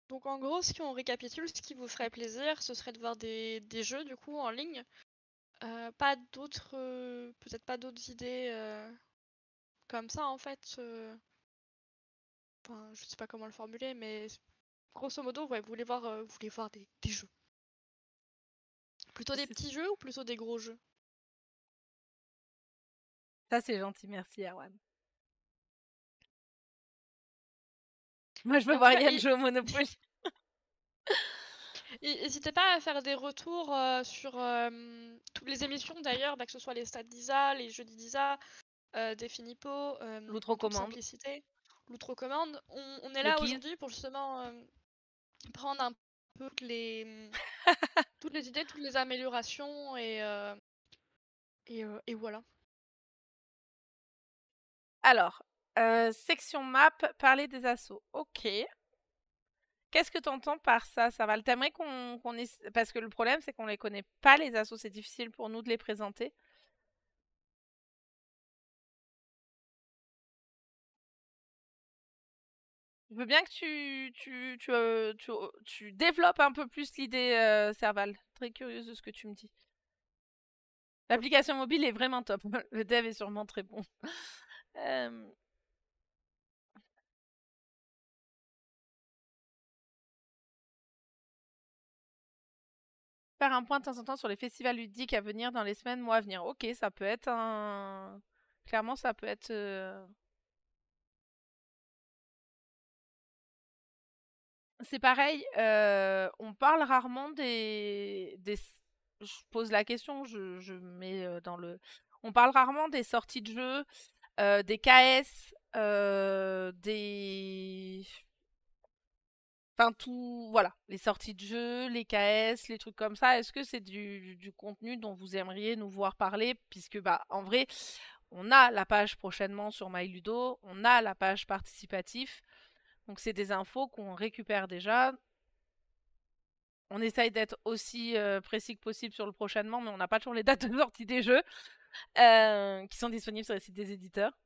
Donc en gros, si on récapitule, ce qui vous ferait plaisir, ce serait de voir des jeux du coup en ligne. Pas d'autres, peut-être pas d'autres idées comme ça en fait. Enfin, je sais pas comment le formuler, mais grosso modo, ouais, vous voulez voir des jeux. Plutôt des petits jeux ou plutôt des gros jeux? Ça c'est gentil, merci Erwan. Moi je veux Et en tout voir cas, Yann jouer au Monopoly. n'hésitez pas à faire des retours sur toutes les émissions d'ailleurs, bah, que ce soit les stats d'Isa, les jeux d'Isa, Définipo, en toute L'outre-commande. simplicité, l'outre-commande. On est Le là keys. aujourd'hui pour justement prendre un peu toutes les idées, toutes les améliorations et voilà. Alors, section map, parler des assos. Ok. Qu'est-ce que tu entends par ça, Serval? T'aimerais qu'on parce que le problème, c'est qu'on les connaît pas, les assos. C'est difficile pour nous de les présenter. Je veux bien que tu développes un peu plus l'idée, Serval. Très curieuse de ce que tu me dis. L'application mobile est vraiment top. Le dev est sûrement très bon. Faire un point de temps en temps sur les festivals ludiques à venir dans les semaines, mois à venir. Ok, ça peut être un... Clairement, ça peut être... C'est pareil, on parle rarement des... Je pose la question, je mets dans le... On parle rarement des sorties de jeux, des KS, des... Enfin, tout... Voilà, les sorties de jeux, les KS, les trucs comme ça. Est-ce que c'est du contenu dont vous aimeriez nous voir parler? Puisque, bah, en vrai, on a la page prochainement sur MyLudo, on a la page participatif. Donc, c'est des infos qu'on récupère déjà. On essaye d'être aussi précis que possible sur le prochainement, mais on n'a pas toujours les dates de sortie des jeux qui sont disponibles sur les sites des éditeurs.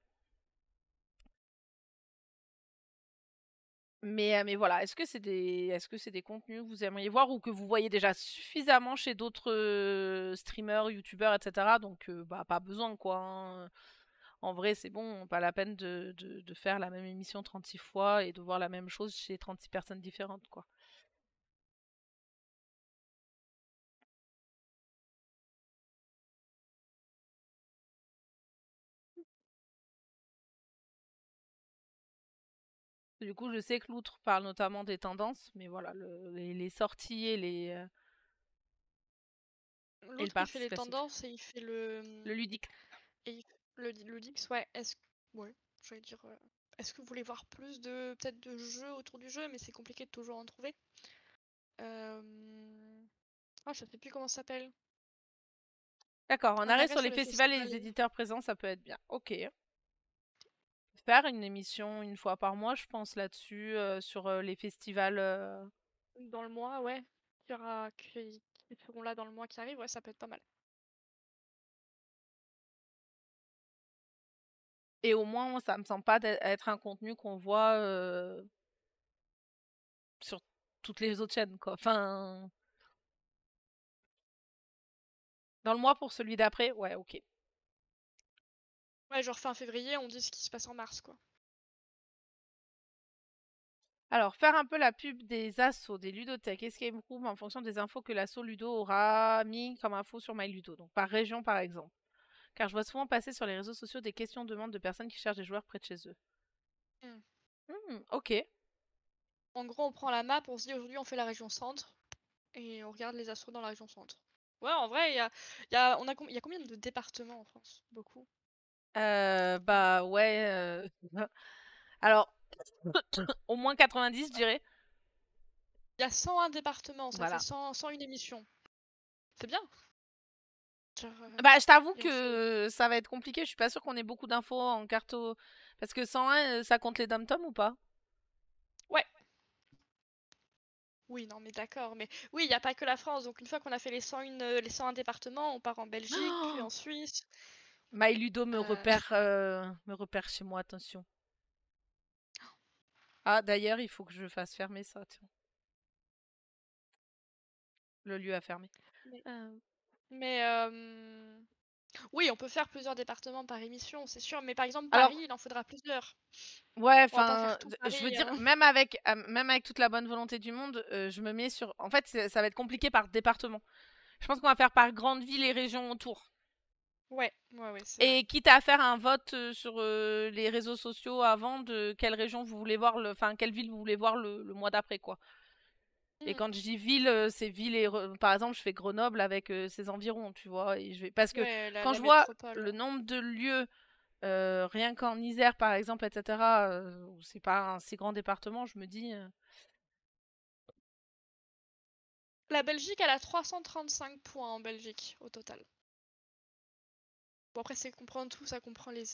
Mais voilà, est-ce que c'est des contenus que vous aimeriez voir ou que vous voyez déjà suffisamment chez d'autres streamers, youtubeurs, etc. Donc bah pas besoin quoi. Hein. En vrai, c'est bon, pas la peine de faire la même émission 36 fois et de voir la même chose chez 36 personnes différentes quoi. Du coup, je sais que l'outre parle notamment des tendances, mais voilà, les sorties et le L'autre, il fait les participatif. tendances et il fait Le ludique. le Dix, ouais. Ouais, j'allais dire. Est-ce que vous voulez voir plus de peut-être de jeux autour du jeu, mais c'est compliqué de toujours en trouver. Ah, je sais plus comment ça s'appelle. D'accord, en Un arrêt arrêt sur sur les les festivals et festivals. les éditeurs présents, ça peut être bien. Ok. Faire une émission une fois par mois, je pense, là-dessus, sur les festivals. Dans le mois, ouais. Qui seront là dans le mois qui arrive, ouais, ça peut être pas mal. Et au moins, ça me semble pas être un contenu qu'on voit sur toutes les autres chaînes, quoi. Enfin, dans le mois pour celui d'après, ouais, ok. Ouais, genre fin février, on dit ce qui se passe en mars, quoi. Alors, faire un peu la pub des assos, des ludothèques, escape room en fonction des infos que l'asso Ludo aura mis comme info sur MyLudo, donc par région par exemple. Car je vois souvent passer sur les réseaux sociaux des questions-demandes de personnes qui cherchent des joueurs près de chez eux. Ok. En gros, on prend la map, on se dit aujourd'hui on fait la région centre et on regarde les assos dans la région centre. Ouais, en vrai, il y a combien de départements en France? Beaucoup. Bah ouais. Alors, au moins 90, je dirais. Il y a 101 départements, ça fait Voilà. 101 émissions. C'est bien. Genre, Bah, je t'avoue et on fait... que ça va être compliqué. Je suis pas sûre qu'on ait beaucoup d'infos en carto. Parce que 101, ça compte les dom-toms ou pas? Ouais. Oui, non, mais d'accord. Mais oui, il n'y a pas que la France. Donc une fois qu'on a fait les 101 départements, on part en Belgique, puis en Suisse. MyLudo Euh, me repère chez moi, attention. Ah, d'ailleurs, il faut que je fasse fermer ça, tiens. Le lieu a fermé. Mais, Euh, mais, oui, on peut faire plusieurs départements par émission, c'est sûr. Mais par exemple, Alors, Paris, il en faudra plusieurs. ouais, On va pas enfin, faire tout je veux Paris, dire, hein. même avec toute la bonne volonté du monde, je me mets sur. En fait, ça va être compliqué par département. Je pense qu'on va faire par grande ville et région autour. Ouais, ouais, ouais, c'est vrai. Et quitte à faire un vote sur les réseaux sociaux avant de quelle région vous voulez voir, enfin, quelle ville vous voulez voir le mois d'après, quoi. Et Mm. quand je dis ville, c'est ville et par exemple, je fais Grenoble avec ses environs, tu vois. Parce que Ouais, quand la je vois métropole. le nombre de lieux Rien qu'en Isère, par exemple, etc., où c'est pas un si grand département, je me dis... La Belgique, elle a 335 points en Belgique au total. Bon, après, c'est comprendre tout, ça comprend les...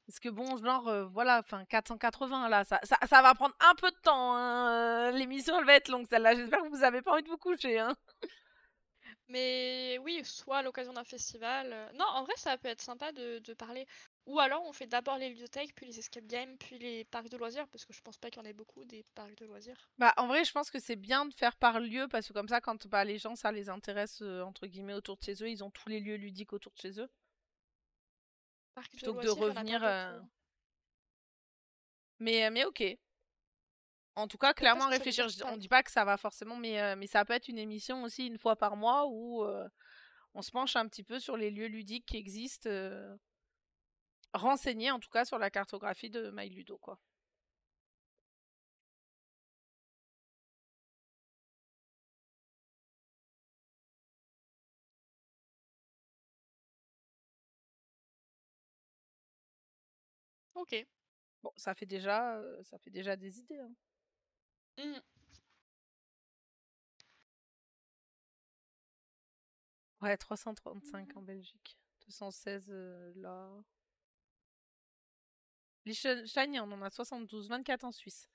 Parce que bon, genre, voilà, enfin, 480, là, ça va prendre un peu de temps, hein. L'émission, elle va être longue, celle-là. J'espère que vous avez pas envie de vous coucher, hein. Mais oui, soit à l'occasion d'un festival. Non, en vrai, ça peut être sympa de parler. Ou alors, on fait d'abord les bibliothèques, puis les escape games, puis les parcs de loisirs, parce que je pense pas qu'il y en ait beaucoup des parcs de loisirs. Bah, en vrai, je pense que c'est bien de faire par lieu, parce que comme ça, quand bah, les gens, ça les intéresse, entre guillemets, autour de chez eux, ils ont tous les lieux ludiques autour de chez eux. Parcs de Plutôt que de loisirs, il y en a pas revenir... beaucoup. Mais ok. En tout cas, Peut-être parce clairement que c'est réfléchir. les On dit pas que ça va forcément, mais ça peut être une émission aussi une fois par mois où on se penche un petit peu sur les lieux ludiques qui existent, renseignés en tout cas sur la cartographie de MyLudo, quoi. Ok. Bon, ça fait déjà des idées, hein. Mhm. Ouais, 335 en Belgique, 216 là. Liechtenstein, on en a 72, 24 en Suisse.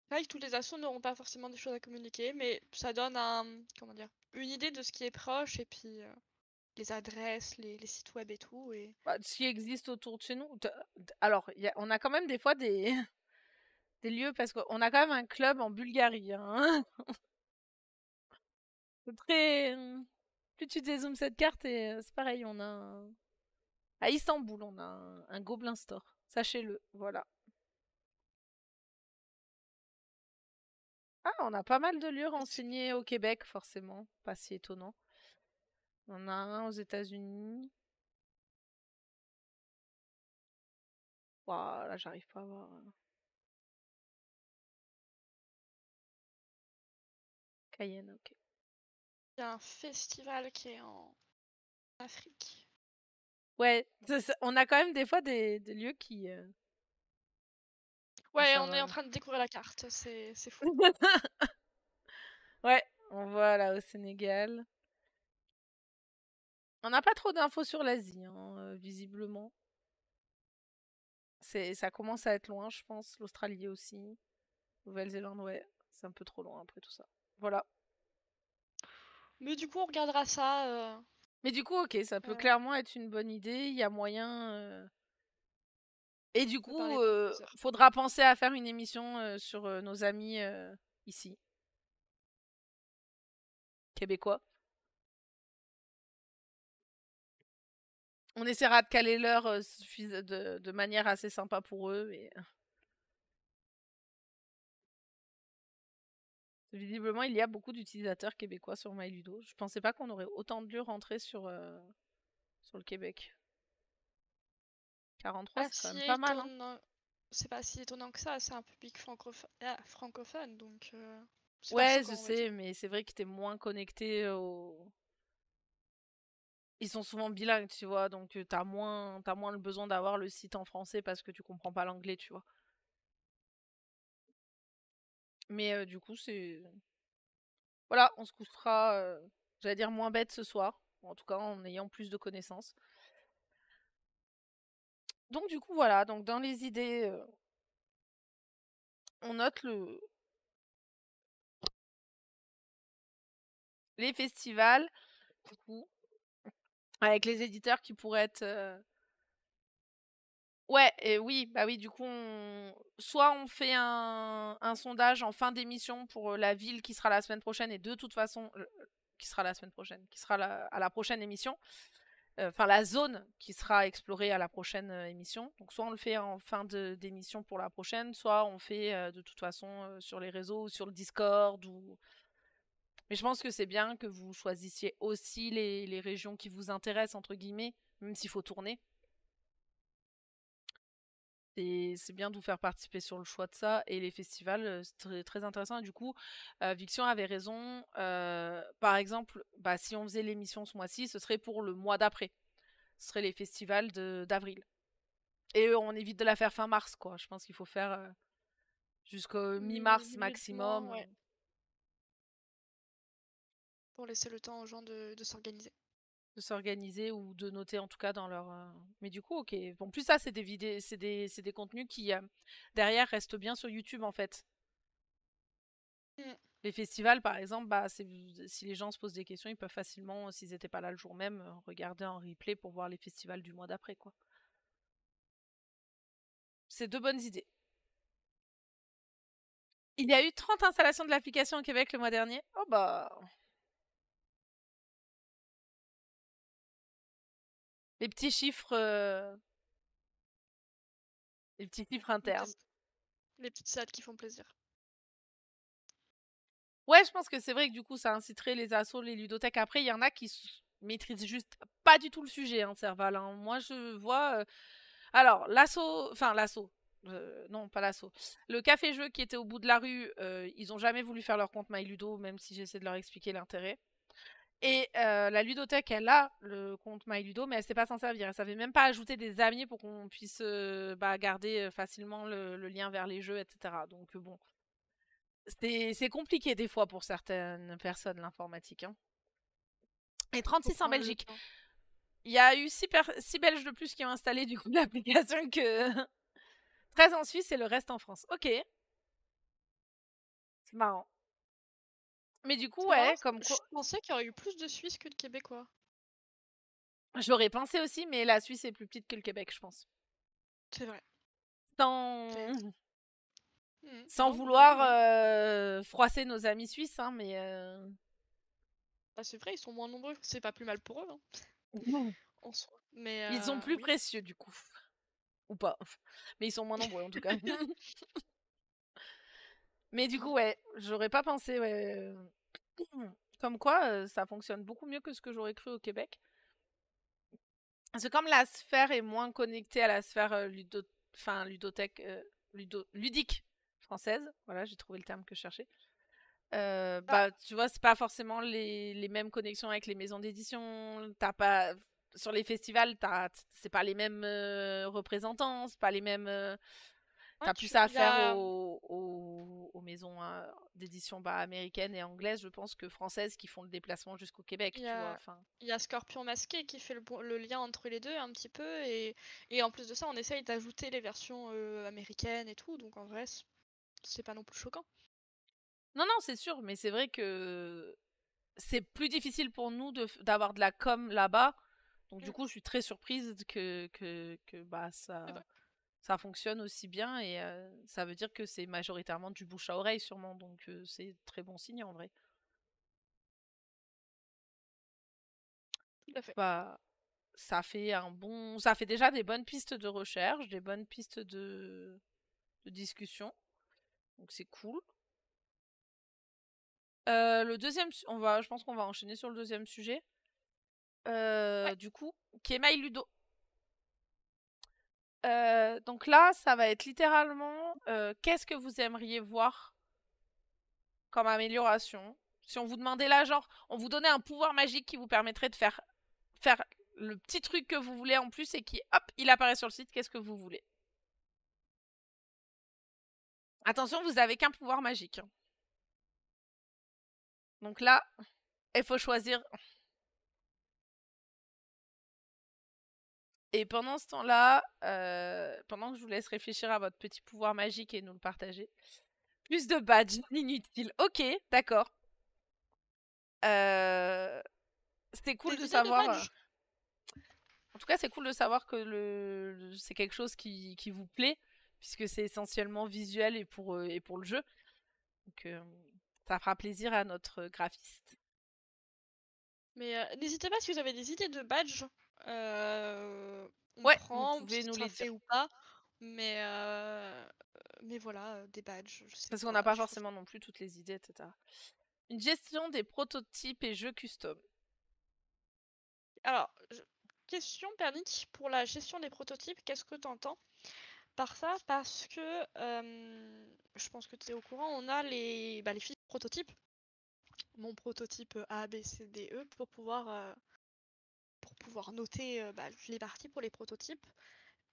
C'est vrai que tous les assos n'auront pas forcément des choses à communiquer, mais ça donne un, comment dire, une idée de ce qui est proche, et puis les adresses, les sites web et tout. Et... Bah, ce qui existe autour de chez nous. Alors, on a quand même des fois des, des lieux, parce qu'on a quand même un club en Bulgarie, hein. C'est très... Plus tu dézoomes cette carte, et c'est pareil, on a à Istanbul, on a un Gobelin Store. Sachez-le, voilà. Ah, on a pas mal de lieux renseignés au Québec, forcément. Pas si étonnant. On a un aux États-Unis. Waouh, là, j'arrive pas à voir. Cayenne, ok. Il y a un festival qui est en Afrique. Ouais, on a quand même des fois des lieux qui... Ouais, ça on est en va. train de découvrir la carte, c'est fou. Ouais, on voit là au Sénégal. On n'a pas trop d'infos sur l'Asie, hein, visiblement. Ça commence à être loin, je pense. L'Australie aussi. Nouvelle-Zélande, ouais. C'est un peu trop loin après tout ça. Voilà. Mais du coup, on regardera ça. Mais du coup, ok, ça peut On clairement être une bonne idée. Il y a moyen. Et du peut parler coup, pendant des heures. faudra penser à faire une émission sur nos amis ici, québécois. On essaiera de caler l'heure de manière assez sympa pour eux. Et... Visiblement, il y a beaucoup d'utilisateurs québécois sur MyLudo. Je pensais pas qu'on aurait autant de lieux rentrés sur le Québec. 43, Pas c'est quand si même pas mal, hein. étonnant. C'est pas si étonnant que ça, c'est un public francophone, donc c'est pas Ouais, je choquant, on va dire. sais, mais c'est vrai que t'es moins connecté au... Ils sont souvent bilingues, tu vois, donc t'as moins le besoin d'avoir le site en français parce que tu comprends pas l'anglais, tu vois. Mais du coup, c'est... Voilà, on se couchera, j'allais dire moins bête ce soir. En tout cas, en ayant plus de connaissances. Donc du coup, voilà, donc dans les idées, on note les festivals, du coup, avec les éditeurs qui pourraient être... Ouais, et oui, bah oui, du coup, soit on fait un sondage en fin d'émission pour la ville qui sera la semaine prochaine, et de toute façon, qui sera la semaine prochaine, qui sera à la prochaine émission, enfin la zone qui sera explorée à la prochaine émission. Donc soit on le fait en fin d'émission pour la prochaine, soit on fait de toute façon sur les réseaux, ou sur le Discord, ou... Mais je pense que c'est bien que vous choisissiez aussi les régions qui vous intéressent, entre guillemets, même s'il faut tourner. C'est bien de vous faire participer sur le choix de ça. Et les festivals, c'est très intéressant. Et du coup, Viction avait raison. Par exemple, bah, si on faisait l'émission ce mois-ci, ce serait pour le mois d'après. ce serait les festivals d'avril. Et on évite de la faire fin mars, quoi. Je pense qu'il faut faire jusqu'au mi-mars Milieu de juin, maximum. ouais, pour laisser le temps aux gens de s'organiser. De s'organiser ou de noter en tout cas dans leur. Mais du coup, ok. En plus, ça, c'est des vidéos, c'est des contenus qui derrière restent bien sur YouTube en fait. Mm. Les festivals, par exemple, bah, si les gens se posent des questions, ils peuvent facilement, s'ils n'étaient pas là le jour même, regarder en replay pour voir les festivals du mois d'après, quoi. C'est deux bonnes idées. Il y a eu 30 installations de l'application au Québec le mois dernier. Oh bah. Les petits chiffres. Les petits chiffres internes. Les petites stats qui font plaisir. Ouais, je pense que c'est vrai que du coup, ça inciterait les assos, les ludothèques. Après, il y en a qui maîtrisent juste pas du tout le sujet, hein, Serval. Hein. Moi, je vois. Alors, l'asso. Enfin, l'asso. Non, pas l'asso. Le café-jeu qui était au bout de la rue, ils ont jamais voulu faire leur compte MyLudo, même si j'essaie de leur expliquer l'intérêt. Et la ludothèque, elle a le compte MyLudo, mais elle sait pas s'en servir. Elle savait même pas ajouter des amis pour qu'on puisse garder facilement le lien vers les jeux, etc. Donc bon, c'est compliqué des fois pour certaines personnes l'informatique. Hein. Et Faut 36 en prendre le Belgique. temps. Il y a eu 6 Belges de plus qui ont installé du coup l'application que 13 en Suisse et le reste en France. Ok, c'est marrant. Mais du coup, C'est marrant, ouais, comme je quoi. pensais qu'il y aurait eu plus de Suisses que de Québécois. J'aurais pensé aussi, mais la Suisse est plus petite que le Québec, je pense. C'est vrai. Sans, sans Non, bah oui, vouloir oui. froisser nos amis suisses, hein, mais. Bah, c'est vrai, ils sont moins nombreux. C'est pas plus mal pour eux, hein, en soi. Mais Ils sont plus oui. précieux, du coup. Ou pas. Mais ils sont moins nombreux, en tout cas. Mais du coup, ouais, j'aurais pas pensé, ouais. Comme quoi, ça fonctionne beaucoup mieux que ce que j'aurais cru au Québec. Parce que comme la sphère est moins connectée à la sphère ludothèque, ludique française, voilà, j'ai trouvé le terme que je cherchais. Ah, Bah, tu vois, c'est pas forcément les mêmes connexions avec les maisons d'édition. T'as pas sur les festivals, c'est pas les mêmes représentants, c'est pas les mêmes. ouais, T'as plus ça à il y faire a, aux maisons d'édition américaines et anglaises, je pense, que françaises qui font le déplacement jusqu'au Québec, il y tu vois. a, Enfin, il y a Scorpion Masqué qui fait le lien entre les deux un petit peu. Et en plus de ça, on essaye d'ajouter les versions américaines et tout. Donc en vrai, c'est pas non plus choquant. non, non, c'est sûr, mais c'est vrai que c'est plus difficile pour nous d'avoir de la com là-bas. Donc du Mm, coup, je suis très surprise que bah, c'est vrai. ça fonctionne aussi bien et ça veut dire que c'est majoritairement du bouche à oreille sûrement. Donc c'est très bon signe en vrai. Tout à fait. Bah, ça fait déjà des bonnes pistes de recherche, des bonnes pistes de discussion. Donc c'est cool. Le deuxième, je pense qu'on va enchaîner sur le deuxième sujet. Ouais. Du coup, qui est My Ludo. Donc là, ça va être littéralement qu'est-ce que vous aimeriez voir comme amélioration. Si on vous demandait là, genre, on vous donnait un pouvoir magique qui vous permettrait de faire le petit truc que vous voulez en plus et qui, hop, il apparaît sur le site, qu'est-ce que vous voulez. Attention, vous avez qu'un pouvoir magique. Hein. Donc là, il faut choisir. Et pendant ce temps-là, pendant que je vous laisse réfléchir à votre petit pouvoir magique et nous le partager, plus de badges inutiles. Ok, d'accord. C'est cool Des de idées de savoir. badge? En tout cas, c'est cool de savoir que c'est quelque chose qui vous plaît, puisque c'est essentiellement visuel et pour le jeu. Donc, ça fera plaisir à notre graphiste. Mais n'hésitez pas si vous avez des idées de badge. On Ouais, vous prend, pouvez si nous ça les dire. fait ou pas. Mais voilà, des badges, je sais Parce qu'on n'a pas, pas choisir. forcément non plus toutes les idées, etc. Une gestion des prototypes et jeux custom. Alors, question Pernich, pour la gestion des prototypes, qu'est-ce que t'entends par ça? Parce que je pense que tu es au courant, on a les fiches prototypes, mon prototype A, B, C, D, E, pour pouvoir pouvoir noter les parties pour les prototypes.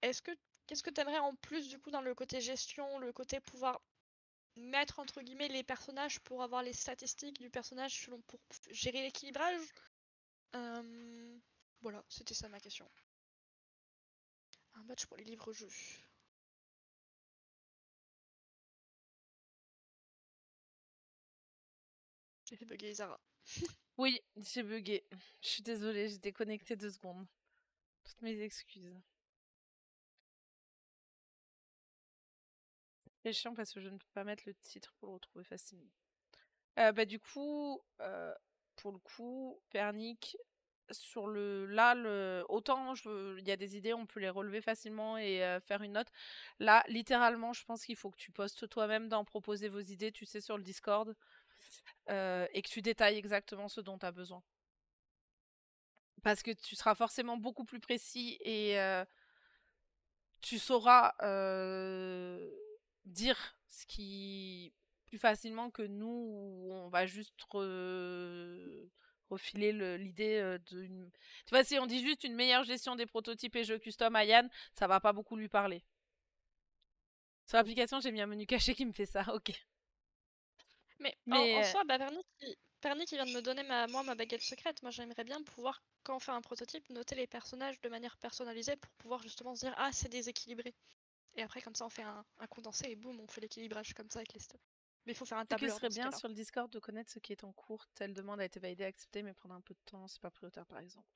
Qu'est-ce que t'aimerais en plus du coup dans le côté gestion, le côté pouvoir mettre entre guillemets les personnages pour avoir les statistiques du personnage pour gérer l'équilibrage? Voilà, c'était ça ma question. Un match pour les livres-jeux. J'ai fait bugger Zara. Oui, j'ai bugué. Je suis désolée, j'ai déconnecté 2 secondes. Toutes mes excuses. C'est chiant parce que je ne peux pas mettre le titre pour le retrouver facilement. Du coup, pour le coup, Pernick, sur autant il y a des idées, on peut les relever facilement et faire une note. Là, littéralement, je pense qu'il faut que tu postes toi-même d'en proposer vos idées, tu sais, sur le Discord, et que tu détailles exactement ce dont tu as besoin. Parce que tu seras forcément beaucoup plus précis et tu sauras dire ce qui plus facilement que nous, où on va juste refiler l'idée d'une... Tu vois, si on dit juste une meilleure gestion des prototypes et jeux custom à Yann, ça va pas beaucoup lui parler. Sur l'application, j'ai mis un menu caché qui me fait ça, ok. Mais Mais en soi, Pernick qui vient de me donner ma baguette secrète. Moi, j'aimerais bien pouvoir, quand on fait un prototype, noter les personnages de manière personnalisée pour pouvoir justement se dire ah, c'est déséquilibré. Et après, comme ça, on fait un condensé et boum, on fait l'équilibrage comme ça avec les steps. Mais il faut faire un c'est que ce tableur serait dans ce bien cas-là. sur le Discord de connaître ce qui est en cours. Telle demande a été validée, acceptée, mais prendre un peu de temps, c'est pas prioritaire par exemple.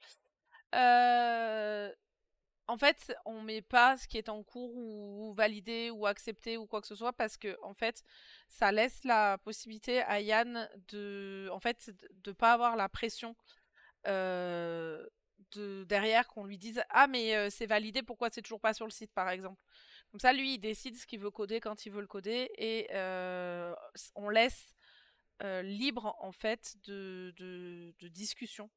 En fait, on met pas ce qui est en cours ou validé ou accepté ou quoi que ce soit parce que en fait, ça laisse la possibilité à Yann de pas avoir la pression derrière qu'on lui dise ah mais c'est validé, pourquoi c'est toujours pas sur le site par exemple. Comme ça, lui, il décide ce qu'il veut coder quand il veut le coder et on laisse libre en fait de discussion.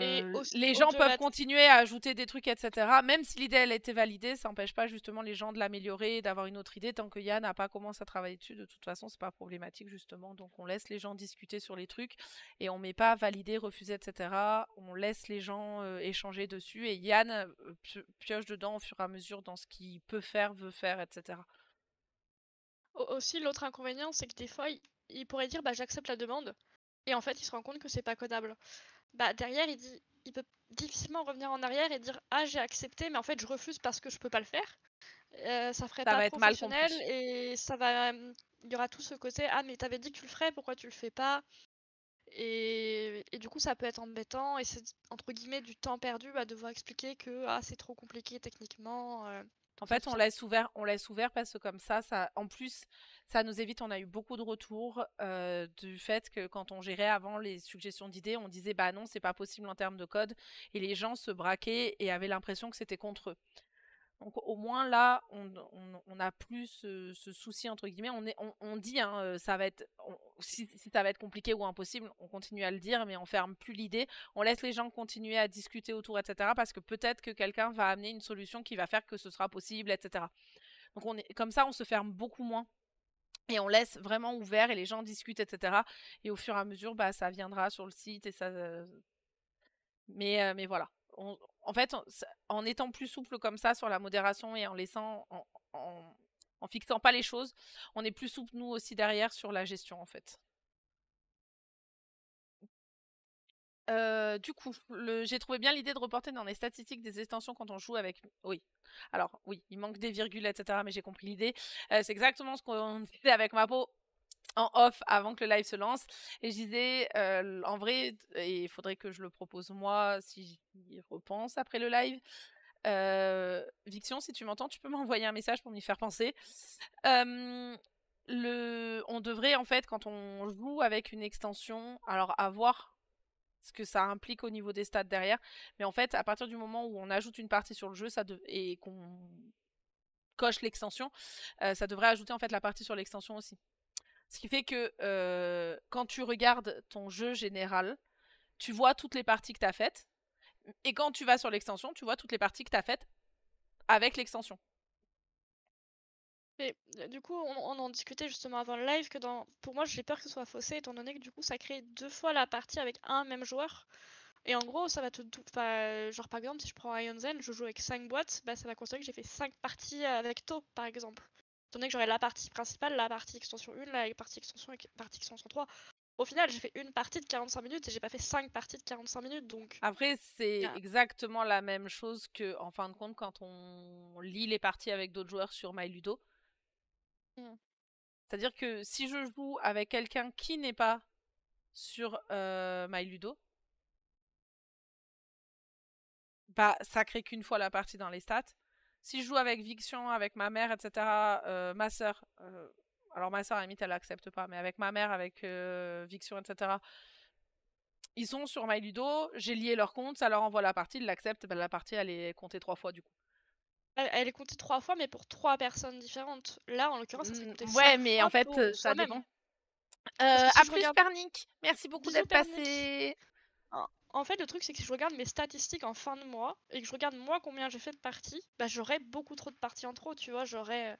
Et aussi, Les gens peuvent au-delà de... continuer à ajouter des trucs, etc. Même si l'idée elle a été validée, ça n'empêche pas justement les gens de l'améliorer, d'avoir une autre idée. Tant que Yann n'a pas commencé à travailler dessus, de toute façon, c'est pas problématique justement. Donc on laisse les gens discuter sur les trucs et on met pas valider, refuser, etc. On laisse les gens échanger dessus et Yann pioche dedans au fur et à mesure dans ce qu'il peut faire, veut faire, etc. Aussi, l'autre inconvénient, c'est que des fois, il pourrait dire bah j'accepte la demande, et en fait, il se rend compte que c'est pas codable. Bah derrière, il peut difficilement revenir en arrière et dire ah j'ai accepté, mais en fait je refuse parce que je peux pas le faire. Ça ferait Ça pas va être mal professionnel compris. et ça va, il y aura tout ce côté ah mais t'avais dit que tu le ferais, pourquoi tu le fais pas? Et du coup, ça peut être embêtant et c'est entre guillemets du temps perdu à devoir expliquer que ah c'est trop compliqué techniquement. En Tout ça, fait, tout ça. on laisse ouvert parce que comme ça, en plus, ça nous évite. On a eu beaucoup de retours du fait que quand on gérait avant les suggestions d'idées, on disait bah non, c'est pas possible en termes de code, et les gens se braquaient et avaient l'impression que c'était contre eux. Donc au moins là, on a plus ce souci entre guillemets. On dit ça va être si ça va être compliqué ou impossible, on continue à le dire, mais on ferme plus l'idée. On laisse les gens continuer à discuter autour, etc. Parce que peut-être que quelqu'un va amener une solution qui va faire que ce sera possible, etc. Donc comme ça, on se ferme beaucoup moins. Et on laisse vraiment ouvert et les gens discutent, etc. Et au fur et à mesure, bah, ça viendra sur le site et ça. Mais voilà. En fait, en étant plus souple comme ça sur la modération et en laissant, en fixant pas les choses, on est plus souple nous aussi derrière sur la gestion en fait. Du coup, j'ai trouvé bien l'idée de reporter dans les statistiques des extensions quand on joue avec... Oui. Alors, oui, il manque des virgules, etc. Mais j'ai compris l'idée. C'est exactement ce qu'on disait avec ma peau en off avant que le live se lance. Et je disais, en vrai, et il faudrait que je le propose moi si j'y repense après le live. Viction, si tu m'entends, tu peux m'envoyer un message pour m'y faire penser. On devrait, en fait, quand on joue avec une extension, alors à voir ce que ça implique au niveau des stats derrière, mais en fait, à partir du moment où on ajoute une partie sur le jeu et qu'on coche l'extension, ça devrait ajouter en fait la partie sur l'extension aussi. Ce qui fait que quand tu regardes ton jeu général, tu vois toutes les parties que tu as faites. Et quand tu vas sur l'extension, tu vois toutes les parties que tu as faites avec l'extension. Et du coup, on en discutait justement avant le live que pour moi, j'ai peur que ce soit faussé étant donné que du coup, ça crée 2 fois la partie avec un même joueur. Et en gros, ça va genre par exemple, si je prends Ion Zen, je joue avec 5 boîtes, bah ça va considérer que j'ai fait 5 parties avec Taupe par exemple. Étant donné que j'aurai la partie principale, la partie extension 1, la partie extension et partie extension 3. Au final, j'ai fait une partie de 45 minutes et j'ai pas fait 5 parties de 45 minutes, donc... Après, c'est Yeah. exactement la même chose que, en fin de compte, quand on lit les parties avec d'autres joueurs sur MyLudo. Mm. C'est-à-dire que si je joue avec quelqu'un qui n'est pas sur MyLudo, bah ça crée qu'une fois la partie dans les stats. Si je joue avec Viction, avec ma mère, etc., ma soeur, alors ma soeur à la limite elle accepte pas, mais avec ma mère, avec Viction, etc., ils sont sur MyLudo, j'ai lié leur compte, ça leur envoie la partie, ils l'acceptent, bah, la partie elle est comptée 3 fois du coup. Elle est comptée 3 fois, mais pour 3 personnes différentes. Là, en l'occurrence, ça serait compté Ouais, 5 mais en fois fait, pour ça soi-même. dépend. Parce que si À je plus, regarde... Pernick. Merci beaucoup Bisous, d'être Pernick. passé. En fait, le truc, c'est que si je regarde mes statistiques en fin de mois et que je regarde moi combien j'ai fait de parties, bah j'aurais beaucoup trop de parties en trop, tu vois. J'aurais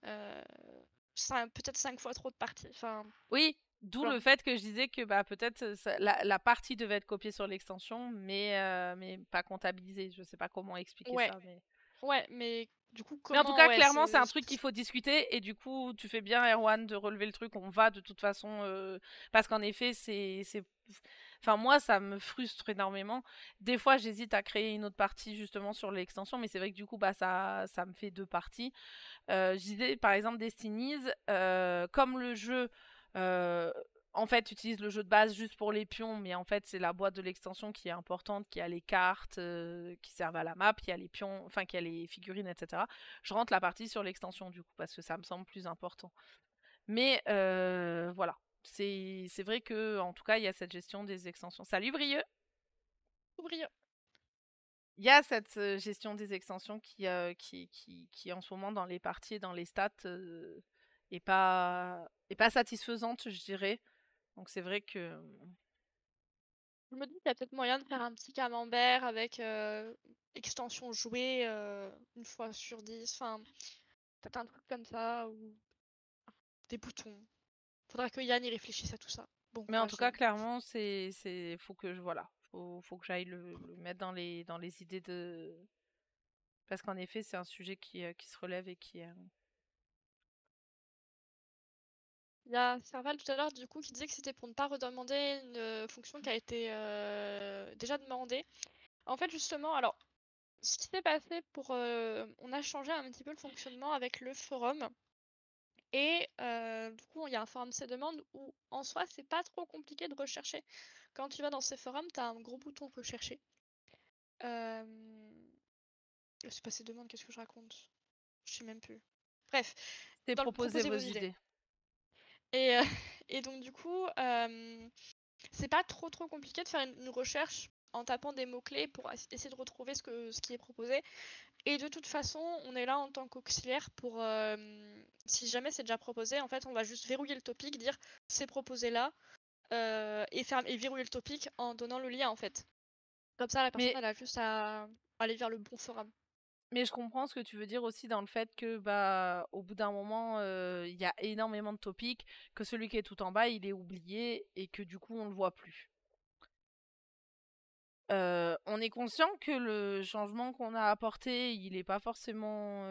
peut-être 5 fois trop de parties. Enfin, Oui, d'où voilà. le fait que je disais que bah, peut-être la partie devait être copiée sur l'extension, mais pas comptabilisée. Je sais pas comment expliquer Ouais, ça. Mais... ouais, mais du coup, Mais en tout comment, cas, ouais, clairement, c'est un truc qu'il faut discuter. Et du coup, tu fais bien, Erwan, de relever le truc. On va de toute façon. Parce qu'en effet, Enfin, moi, ça me frustre énormément. Des fois, j'hésite à créer une autre partie justement sur l'extension. Mais c'est vrai que du coup, bah, ça me fait 2 parties. Je disais, par exemple, Destinies, comme le jeu. euh, En fait, utilise le jeu de base juste pour les pions, mais en fait, c'est la boîte de l'extension qui est importante, qui a les cartes qui servent à la map, qui a les pions, enfin, qui a les figurines, etc. Je rentre la partie sur l'extension, du coup, parce que ça me semble plus important. Mais voilà. C'est vrai que, en tout cas, il y a cette gestion des extensions. Salut, Brieux! brillant. Il y a cette gestion des extensions qui, en ce moment, dans les parties et dans les stats, est pas satisfaisante, je dirais. Donc c'est vrai que... Je me dis qu'il y a peut-être moyen de faire un petit camembert avec extension jouée une fois sur 10. Enfin, peut-être un truc comme ça ou des boutons. Faudra que Yann y réfléchisse à tout ça. Bon Mais en courage, tout cas, Yann. clairement, faut que voilà. Faut que j'aille le mettre dans les idées de... Parce qu'en effet, c'est un sujet qui se relève et qui... Il y a Serval tout à l'heure du coup qui disait que c'était pour ne pas redemander une fonction qui a été déjà demandée. En fait justement, alors ce qui s'est passé on a changé un petit peu le fonctionnement avec le forum. Et du coup, il y a un forum de ces demandes où en soi, c'est pas trop compliqué de rechercher. Quand tu vas dans ces forums, tu as un gros bouton rechercher. Euh... C'est pas ces demandes, qu'est-ce que je raconte? Je sais même plus. Bref, C'est dans le proposer proposer vos vos idées. idées. Et, et donc du coup, c'est pas trop compliqué de faire une recherche en tapant des mots-clés pour essayer de retrouver ce qui est proposé. Et de toute façon, on est là en tant qu'auxiliaire pour, si jamais c'est déjà proposé, en fait, on va juste verrouiller le topic, dire c'est proposé là, et verrouiller le topic en donnant le lien, en fait. Comme ça, la personne, Mais elle a juste à aller vers le bon forum. Mais je comprends ce que tu veux dire aussi dans le fait que, bah, au bout d'un moment, il y a énormément de topics, que celui qui est tout en bas, il est oublié et que du coup, on le voit plus. On est conscient que le changement qu'on a apporté, il est pas forcément,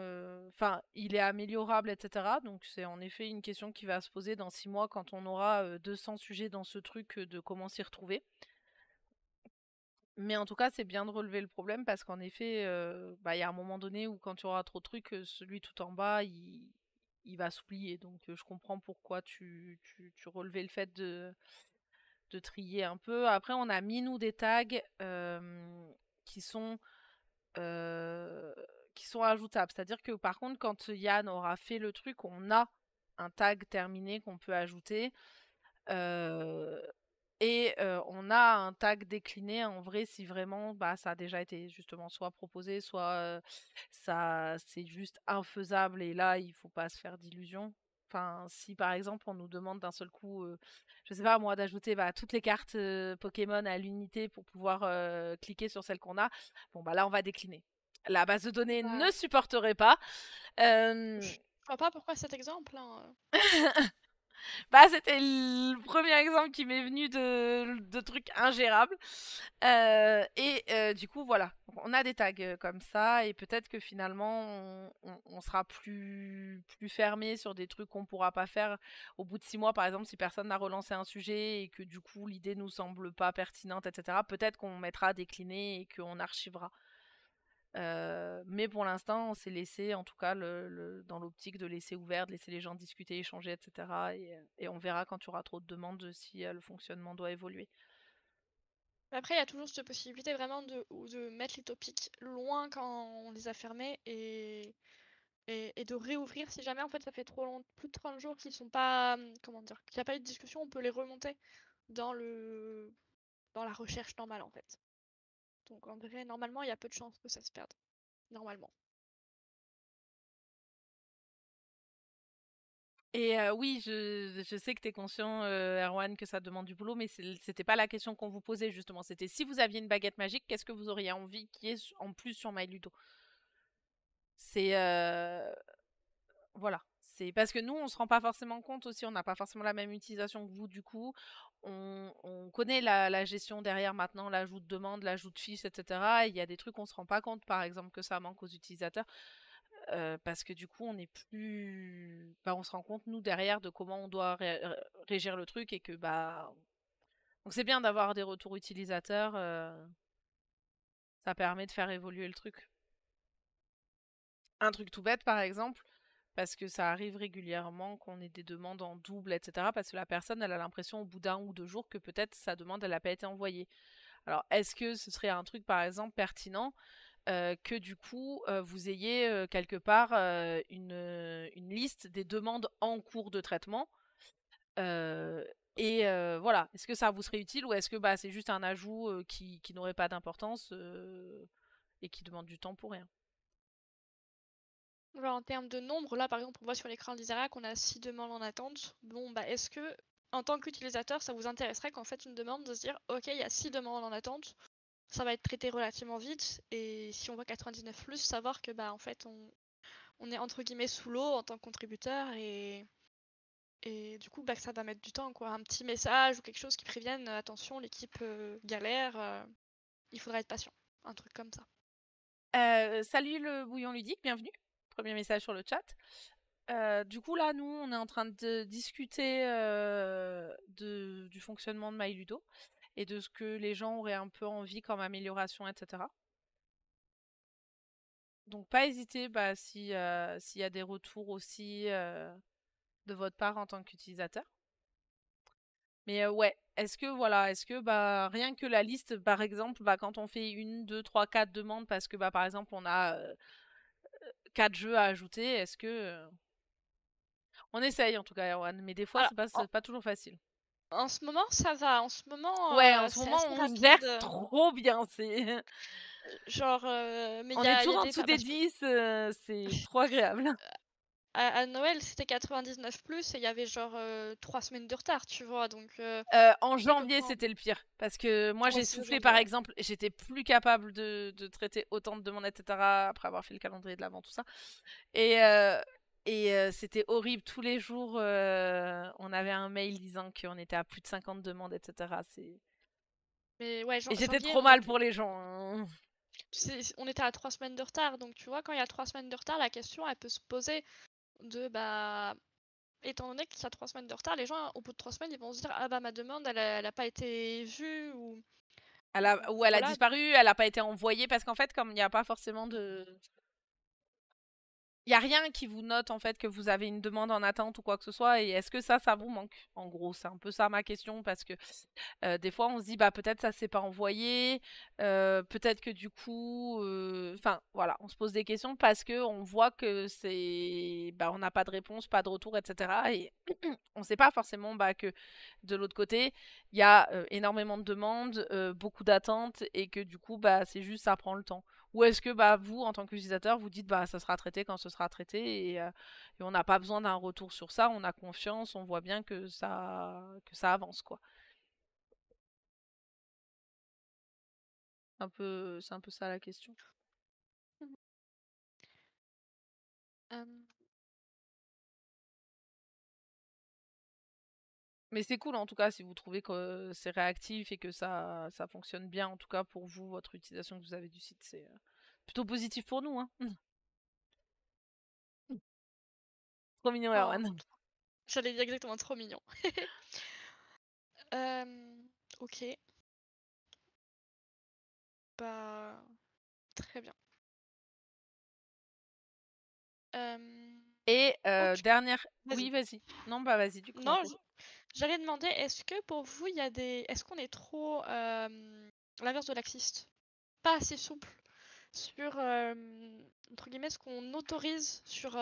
enfin, il est améliorable, etc. Donc c'est en effet une question qui va se poser dans 6 mois quand on aura 200 sujets dans ce truc de comment s'y retrouver. Mais en tout cas, c'est bien de relever le problème parce qu'en effet, bah, il y a un moment donné où quand tu auras trop de trucs, celui tout en bas, il va s'oublier. Donc je comprends pourquoi tu relevais le fait de trier un peu. Après, on a mis nous des tags qui sont euh, qui sont ajoutables. C'est-à-dire que par contre, quand Yann aura fait le truc, on a un tag terminé qu'on peut ajouter. Euh, on a un tag décliné en vrai si vraiment bah, ça a déjà été justement soit proposé, soit ça c'est juste infaisable et là il faut pas se faire d'illusions. Enfin, si par exemple on nous demande d'un seul coup, je sais pas moi, d'ajouter bah, toutes les cartes Pokémon à l'unité pour pouvoir cliquer sur celle qu'on a, bon bah là on va décliner. La base de données Bah, ne supporterait pas. Euh, Je vois pas pourquoi cet exemple, hein. Bah, c'était le premier exemple qui m'est venu de trucs ingérables. Du coup, voilà. Donc, on a des tags comme ça, et peut-être que finalement, on sera plus fermé sur des trucs qu'on pourra pas faire au bout de 6 mois, par exemple, si personne n'a relancé un sujet et que du coup, l'idée nous semble pas pertinente, etc. Peut-être qu'on mettra à décliner et qu'on archivera. Mais pour l'instant, on s'est laissé, en tout cas, dans l'optique de laisser ouvert, de laisser les gens discuter, échanger, etc. Et on verra quand il y aura trop de demandes si le fonctionnement doit évoluer. Après, il y a toujours cette possibilité vraiment de mettre les topics loin quand on les a fermés et de réouvrir si jamais en fait ça fait trop long, plus de 30 jours qu'ils sont pas, comment dire, qu'il n'y a pas eu de discussion, on peut les remonter dans dans la recherche normale en fait. Donc en vrai, normalement, il y a peu de chances que ça se perde. Normalement. Et oui, je sais que tu es conscient, Erwan, que ça demande du boulot, mais c'était pas la question qu'on vous posait justement. C'était si vous aviez une baguette magique, qu'est-ce que vous auriez envie qui est en plus sur MyLudo? C'est voilà. C'est parce que nous, on se rend pas forcément compte aussi, on n'a pas forcément la même utilisation que vous, du coup. On connaît la gestion derrière maintenant, l'ajout de demande, l'ajout de fiches, etc. Et il y a des trucs, on se rend pas compte, par exemple, que ça manque aux utilisateurs. Parce que du coup, on est plus. Bah, on se rend compte, nous, derrière, de comment on doit régir le truc et que, bah. Donc, c'est bien d'avoir des retours utilisateurs. Ça permet de faire évoluer le truc. Un truc tout bête, par exemple, parce que ça arrive régulièrement qu'on ait des demandes en double, etc. Parce que la personne, elle a l'impression au bout d'un ou 2 jours que peut-être sa demande, elle n'a pas été envoyée. Alors, est-ce que ce serait un truc, par exemple, pertinent que du coup, vous ayez quelque part une liste des demandes en cours de traitement voilà, est-ce que ça vous serait utile ou est-ce que bah, c'est juste un ajout qui n'aurait pas d'importance et qui demande du temps pour rien? Genre en termes de nombre, là par exemple, on voit sur l'écran d'Isera qu'on a 6 demandes en attente. Bon, bah est-ce que, en tant qu'utilisateur, ça vous intéresserait qu'en fait une demande de se dire, ok, il y a 6 demandes en attente, ça va être traité relativement vite, et si on voit 99 plus, savoir que bah en fait on est entre guillemets sous l'eau en tant que contributeur et du coup bah que ça va mettre du temps quoi. Un petit message ou quelque chose qui prévienne, attention, l'équipe galère, il faudra être patient. Un truc comme ça. Salut le bouillon ludique, bienvenue. Premier message sur le chat. Du coup, là, nous, on est en train de discuter du fonctionnement de MyLudo et de ce que les gens auraient un peu envie comme amélioration, etc. Donc, pas hésiter bah, s'il y a des retours aussi de votre part en tant qu'utilisateur. Mais ouais, est-ce que bah, rien que la liste, par exemple, bah, quand on fait 1, 2, 3, 4 demandes parce que bah, par exemple, on a 4 jeux à ajouter, est-ce que. On essaye en tout cas, Erwan, mais des fois, Alors, c'est pas toujours facile. en ce moment, ça va. En ce moment, Ouais, en ce c'est moment, assez on se gère rapide. trop bien. Genre, mais On est il y toujours a en des dessous phases. des Parce que 10, c'est trop agréable. à Noël, c'était 99 plus et il y avait genre 3 semaines de retard, tu vois. Donc, En ouais, janvier, c'était le pire. Parce que moi, ouais, j'ai c'est soufflé, aujourd'hui, par ouais. exemple, j'étais plus capable de traiter autant de demandes, etc., après avoir fait le calendrier de l'avant, tout ça. Et, euh, c'était horrible. Tous les jours, on avait un mail disant qu'on était à plus de 50 demandes, etc. Mais ouais, Et j'étais janvier, trop mal pour les gens, hein. tu sais, on était à 3 semaines de retard. Donc, tu vois, quand il y a 3 semaines de retard, la question, elle peut se poser de bah. Étant donné qu'il y a 3 semaines de retard, les gens, au bout de 3 semaines, ils vont se dire, ah bah ma demande, elle a pas été vue Ou elle a voilà. disparu, elle n'a pas été envoyée, parce qu'en fait, comme il n'y a pas forcément de. Il n'y a rien qui vous note en fait que vous avez une demande en attente ou quoi que ce soit, et est-ce que ça vous manque? En gros, c'est un peu ça ma question, parce que des fois on se dit bah peut-être ça s'est pas envoyé, peut-être que du coup, enfin voilà, on se pose des questions parce que on voit que c'est, bah on n'a pas de réponse, pas de retour, etc. Et on ne sait pas forcément bah, que de l'autre côté il y a énormément de demandes, beaucoup d'attentes, et que du coup bah c'est juste ça prend le temps. Ou est-ce que bah vous en tant qu'utilisateur vous dites bah ça sera traité quand ce sera traité, et on n'a pas besoin d'un retour sur ça, on a confiance, on voit bien que ça avance quoi. C'est un peu ça la question. Euh, Mais c'est cool en tout cas si vous trouvez que c'est réactif et que ça fonctionne bien en tout cas pour vous, votre utilisation que vous avez du site, c'est plutôt positif pour nous, hein. Trop mignon, Oh, Erwan. j'allais dire exactement, trop mignon. Ok, bah très bien. Et Ok, dernière... vas-y. Oui, vas-y. Non, bah vas-y, du coup, Non, Marco. j'allais demander, est-ce que pour vous, il y a des... Est-ce qu'on est trop l'inverse de laxiste? Pas assez souple sur, entre guillemets, ce qu'on autorise sur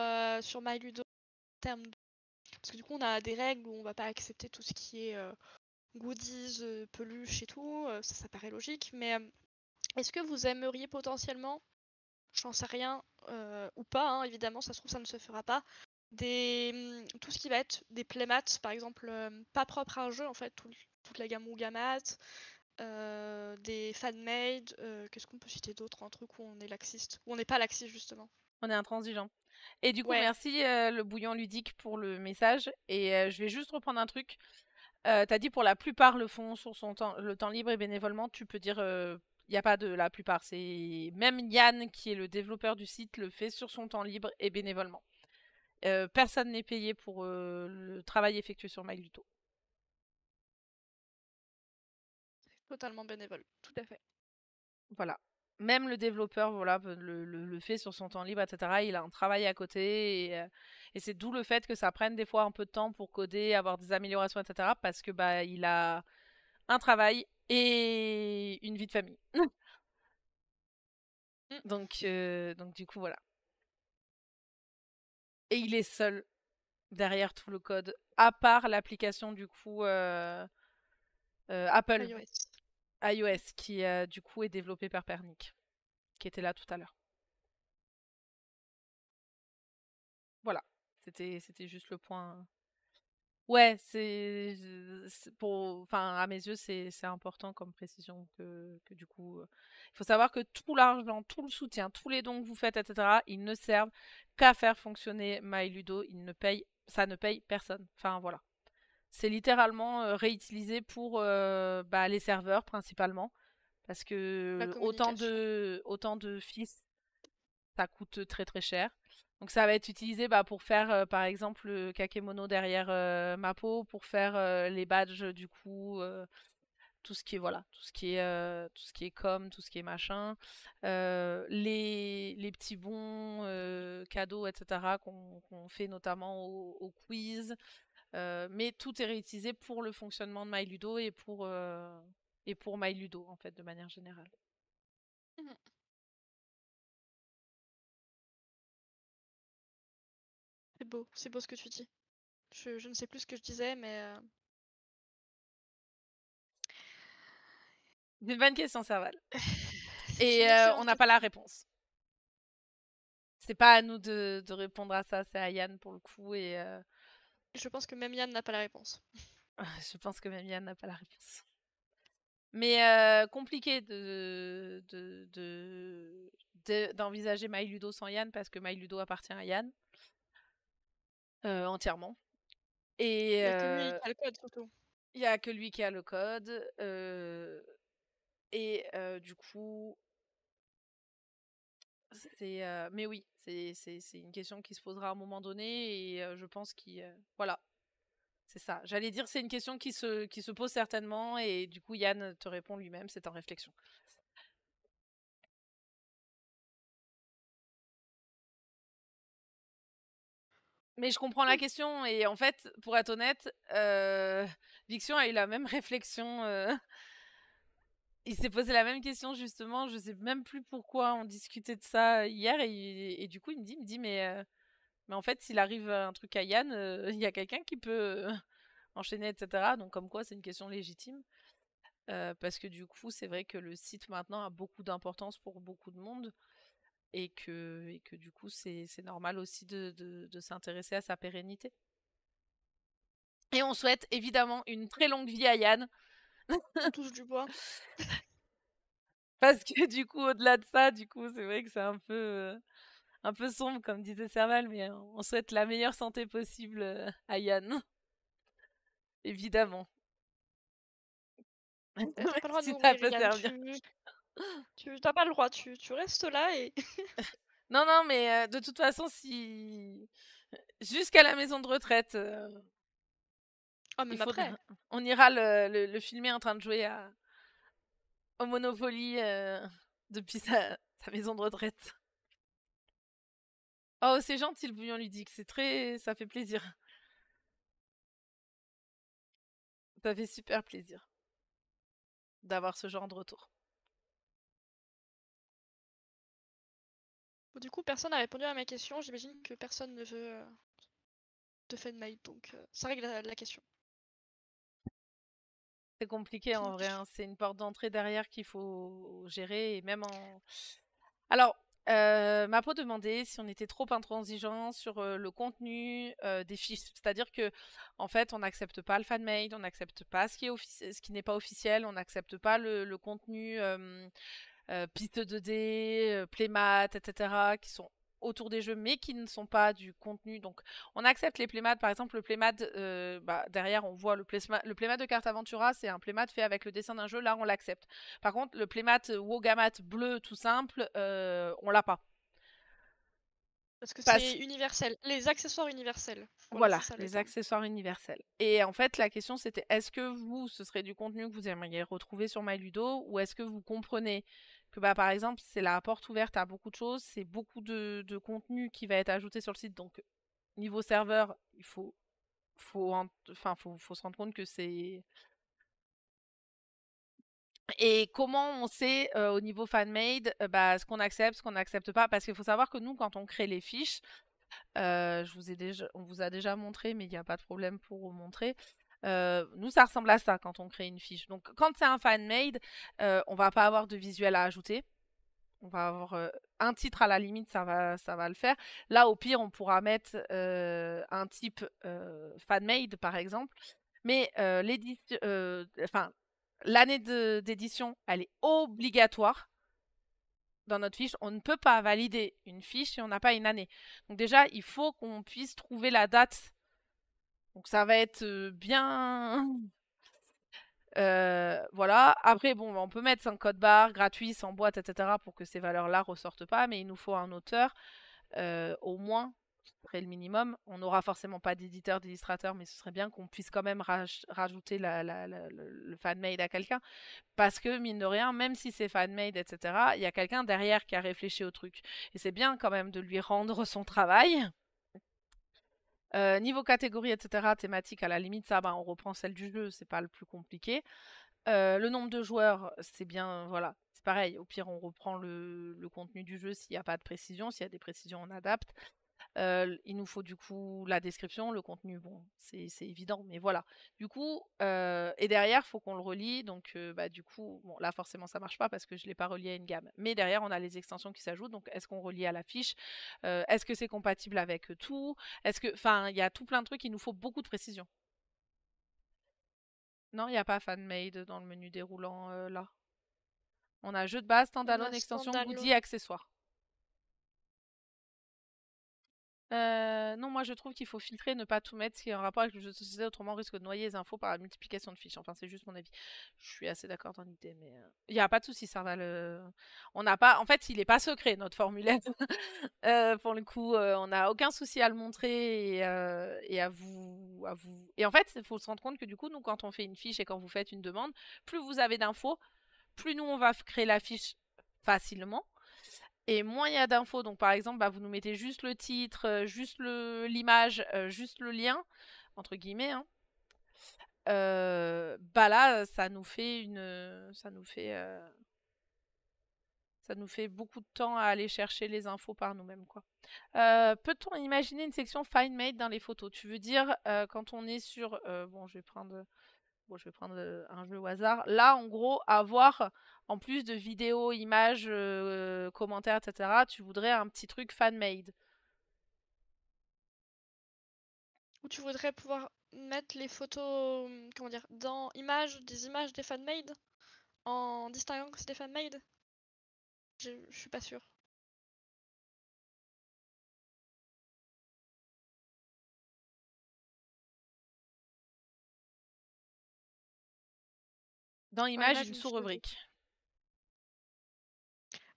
MyLudo en termes de... Parce que du coup, on a des règles où on va pas accepter tout ce qui est goodies, peluches et tout, ça paraît logique, mais est-ce que vous aimeriez potentiellement, j'en sais rien, ou pas, hein, évidemment, ça se trouve, ça ne se fera pas, tout ce qui va être des playmats, par exemple, pas propre à un jeu, en fait, toute la gamme Ougamat, des fanmade, qu'est-ce qu'on peut citer d'autre, un truc où on est laxiste, où on n'est pas laxiste, justement. On est intransigeant. Et du coup, Ouais, merci le bouillon ludique pour le message. Et je vais juste reprendre un truc. T'as dit pour la plupart le font sur son temps, le temps libre et bénévolement. Tu peux dire, il n'y a pas de la plupart. C'est même Yann, qui est le développeur du site, le fait sur son temps libre et bénévolement. Personne n'est payé pour le travail effectué sur MyLuto. totalement bénévole, tout à fait. Voilà. Même le développeur, voilà, le fait sur son temps libre, etc. Il a un travail à côté et c'est d'où le fait que ça prenne des fois un peu de temps pour coder, avoir des améliorations, etc. Parce que bah il a un travail et une vie de famille. Mm. Donc du coup voilà. Et il est seul derrière tout le code, à part l'application du coup Apple iOS. iOS qui du coup est développée par Pernick, qui était là tout à l'heure. Voilà. C'était juste le point. Ouais, pour, enfin, à mes yeux, c'est important comme précision que du coup, il faut savoir que tout l'argent, tout le soutien, tous les dons que vous faites, etc., ils ne servent qu'à faire fonctionner MyLudo. Ça ne paye personne. Enfin, voilà. C'est littéralement réutilisé pour bah, les serveurs principalement, parce La que communication. autant de fils, ça coûte très très cher. Donc ça va être utilisé bah, pour faire par exemple le kakemono derrière Mapo, pour faire les badges du coup, tout ce qui est voilà, tout ce qui est com, tout ce qui est machin, les petits bons cadeaux, etc. qu'on fait notamment au quiz. Mais tout est réutilisé pour le fonctionnement de MyLudo et pour MyLudo en fait de manière générale. Mhm. C'est beau ce que tu dis. Je ne sais plus ce que je disais, mais C'est une bonne question, Serval. c'est Et une on excellente n'a pas la question. réponse. C'est pas à nous de répondre à ça, c'est à Yann pour le coup. Et Je pense que même Yann n'a pas la réponse. je pense que même Yann n'a pas la réponse. Mais compliqué d'envisager MyLudo sans Yann parce que MyLudo appartient à Yann entièrement. Et Il y a que lui qui a le code surtout. il n'y a que lui qui a le code. Et du coup, mais oui, c'est une question qui se posera à un moment donné et je pense qu'il voilà, c'est ça. J'allais dire c'est une question qui se pose certainement et du coup Yann te répond lui-même, c'est en réflexion. Mais je comprends la Hmm. question et en fait, pour être honnête, Vixion a eu la même réflexion. Il s'est posé la même question justement. Je sais même plus pourquoi on discutait de ça hier et du coup il me dit mais en fait s'il arrive un truc à Yann, il y a quelqu'un qui peut enchaîner etc. Donc comme quoi c'est une question légitime parce que du coup c'est vrai que le site maintenant a beaucoup d'importance pour beaucoup de monde et que du coup c'est normal aussi de s'intéresser à sa pérennité. Et on souhaite évidemment une très longue vie à Yann. On touche du bois. Parce que du coup, au-delà de ça, du coup, c'est vrai que c'est un peu sombre, comme disait Serval, mais on souhaite la meilleure santé possible à Yann. évidemment. T'as pas le droit de Si ça mourir, peut Regan. servir. Tu t'as pas le droit. Tu restes là et. Non, non, mais de toute façon, si jusqu'à la maison de retraite, Ah, il même faudra après. on ira le filmer en train de jouer au Monopoly, depuis sa maison de retraite. Oh, c'est gentil le bouillon ludique, ça fait plaisir. Ça fait super plaisir d'avoir ce genre de retour. Bon, du coup, personne n'a répondu à ma question. J'imagine que personne ne veut de fanmade, donc ça règle la question. C'est compliqué en vrai, Fini. hein. C'est une porte d'entrée derrière qu'il faut gérer et même en alors, Mapo demandait si on était trop intransigeant sur, le contenu, des fiches. C'est-à-dire que en fait, on n'accepte pas le fanmade, on n'accepte pas ce qui n'est pas officiel, on n'accepte pas le contenu, piste 2D, playmat, etc., qui sont autour des jeux, mais qui ne sont pas du contenu. Donc, on accepte les playmats. Par exemple, le playmat, derrière, on voit le playmat de Cartaventura, c'est un playmat fait avec le dessin d'un jeu. Là, on l'accepte. Par contre, le playmat Wogamat bleu, tout simple, on l'a pas. Parce que Parce c'est universel. Les accessoires universels. Voilà, Voilà, c'est ça le les terme. accessoires universels. Et en fait, la question c'était est-ce que vous, ce serait du contenu que vous aimeriez retrouver sur MyLudo ou est-ce que vous comprenez que bah, par exemple, c'est la porte ouverte à beaucoup de choses, c'est beaucoup de contenu qui va être ajouté sur le site. Donc, niveau serveur, il faut se rendre compte que c'est. Et comment on sait au niveau fanmade bah, ce qu'on accepte, ce qu'on n'accepte pas. Parce qu'il faut savoir que nous, quand on crée les fiches, on vous a déjà montré, mais il n'y a pas de problème pour vous montrer. Nous, ça ressemble à ça quand on crée une fiche. Donc, quand c'est un fan-made, on va pas avoir de visuel à ajouter. On va avoir un titre à la limite, ça va le faire. Là, au pire, on pourra mettre un type fan-made, par exemple. Mais l'année d'édition, elle est obligatoire dans notre fiche, on ne peut pas valider une fiche si on n'a pas une année. Donc déjà, il faut qu'on puisse trouver la date. Donc ça va être bien. Voilà. Après, bon, on peut mettre un code barre gratuit, sans boîte, etc. pour que ces valeurs-là ressortent pas, mais il nous faut un auteur, au moins, ce serait le minimum. On n'aura forcément pas d'éditeur, d'illustrateur, mais ce serait bien qu'on puisse quand même rajouter le fan-made à quelqu'un. Parce que, mine de rien, même si c'est fan-made, etc., il y a quelqu'un derrière qui a réfléchi au truc. Et c'est bien quand même de lui rendre son travail. Niveau catégorie, etc., thématique, à la limite, ça, on reprend celle du jeu, c'est pas le plus compliqué. Le nombre de joueurs, c'est bien, voilà, c'est pareil. Au pire, on reprend le contenu du jeu s'il n'y a pas de précision. S'il y a des précisions, on adapte. Il nous faut du coup la description, le contenu, bon, c'est évident, mais voilà. Du coup, et derrière, il faut qu'on le relie. Donc, du coup, bon, là, forcément, ça marche pas parce que je ne l'ai pas relié à une gamme. Mais derrière, on a les extensions qui s'ajoutent. Donc, est-ce qu'on relie à la fiche Est-ce que c'est compatible avec tout Enfin, il y a tout plein de trucs, il nous faut beaucoup de précision. Non, il n'y a pas fan-made dans le menu déroulant là. On a jeu de base, On a standalone, extension, goodie, standalone. accessoires. Non, moi je trouve qu'il faut filtrer, ne pas tout mettre ce qui est en rapport avec le jeu de société, autrement on risque de noyer les infos par la multiplication de fiches. Enfin, c'est juste mon avis. Je suis assez d'accord dans l'idée, mais il n'y a pas de souci, ça va le. On n'a pas. En fait, il n'est pas secret notre formulaire. Pour le coup, on n'a aucun souci à le montrer et à vous. Et en fait, il faut se rendre compte que du coup, nous, quand on fait une fiche et quand vous faites une demande, plus vous avez d'infos, plus nous on va créer la fiche facilement. Et moins il y a d'infos, donc par exemple, vous nous mettez juste le titre, juste l'image, juste le lien, entre guillemets, hein. Là, ça nous fait beaucoup de temps à aller chercher les infos par nous-mêmes, quoi. Peut-on imaginer une section Find Made dans les photos? Tu veux dire quand on est sur, je vais prendre un jeu au hasard. Là, en gros, avoir, en plus de vidéos, images, commentaires, etc., tu voudrais un petit truc fan-made. Ou tu voudrais pouvoir mettre les photos, comment dire, dans des images des fanmade en distinguant que c'est des fanmade. Je suis pas sûre. Dans Dans image, image, une une sous-rubrique.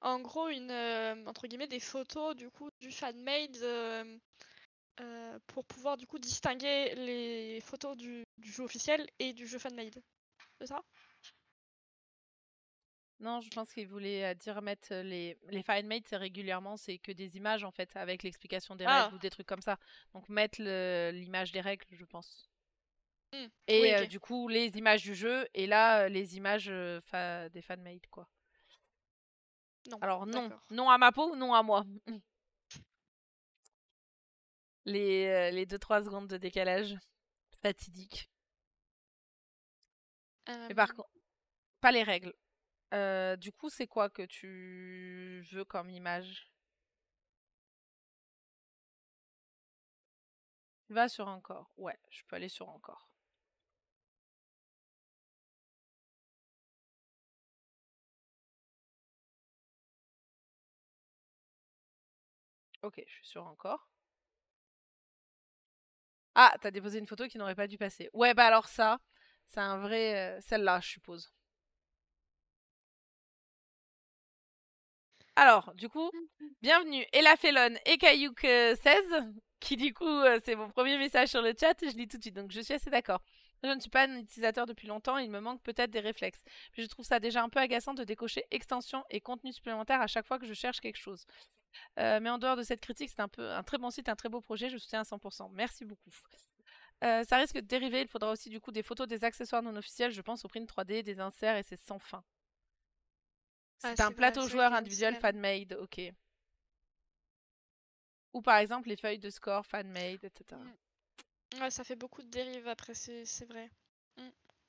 En gros, entre guillemets, des photos du coup du fanmade pour pouvoir du coup distinguer les photos du jeu officiel et du jeu fanmade. C'est ça? Non, je pense qu'il voulait dire mettre les FileMate, c'est régulièrement, c'est que des images en fait, avec l'explication des règles ou Ah, des trucs comme ça. Donc mettre l'image des règles, je pense. oui, Et ok. du coup, les images du jeu, et là, les images des fanmade, quoi. Non, Alors non, d'accord. non à ma peau ou non à moi. Les 2-3 secondes de décalage fatidique. Mais par contre, pas les règles. Du coup, c'est quoi que tu veux comme image? Va sur encore. Ouais, je peux aller sur encore. Ok, je suis sur encore. Ah, t'as déposé une photo qui n'aurait pas dû passer. Ouais, bah alors ça, c'est un vrai... celle-là, je suppose. Alors, du coup, bienvenue Ella Felon et Caillouk 16, qui du coup, c'est mon premier message sur le chat, je lis tout de suite, donc je suis assez d'accord. Je ne suis pas un utilisateur depuis longtemps, il me manque peut-être des réflexes. Puis je trouve ça déjà un peu agaçant de décocher extension et contenu supplémentaire à chaque fois que je cherche quelque chose. Mais en dehors de cette critique, c'est un très bon site, un très beau projet, je soutiens à 100%. Merci beaucoup. Ça risque de dériver, il faudra aussi du coup des photos des accessoires non officiels, je pense au print 3D, des inserts et c'est sans fin. Ah, C'est un c'est vrai, plateau c'est vrai que joueur les individuel initiales. fan-made, ok. Ou par exemple les feuilles de score fan-made, etc. Ouais, ça fait beaucoup de dérives après, c'est vrai.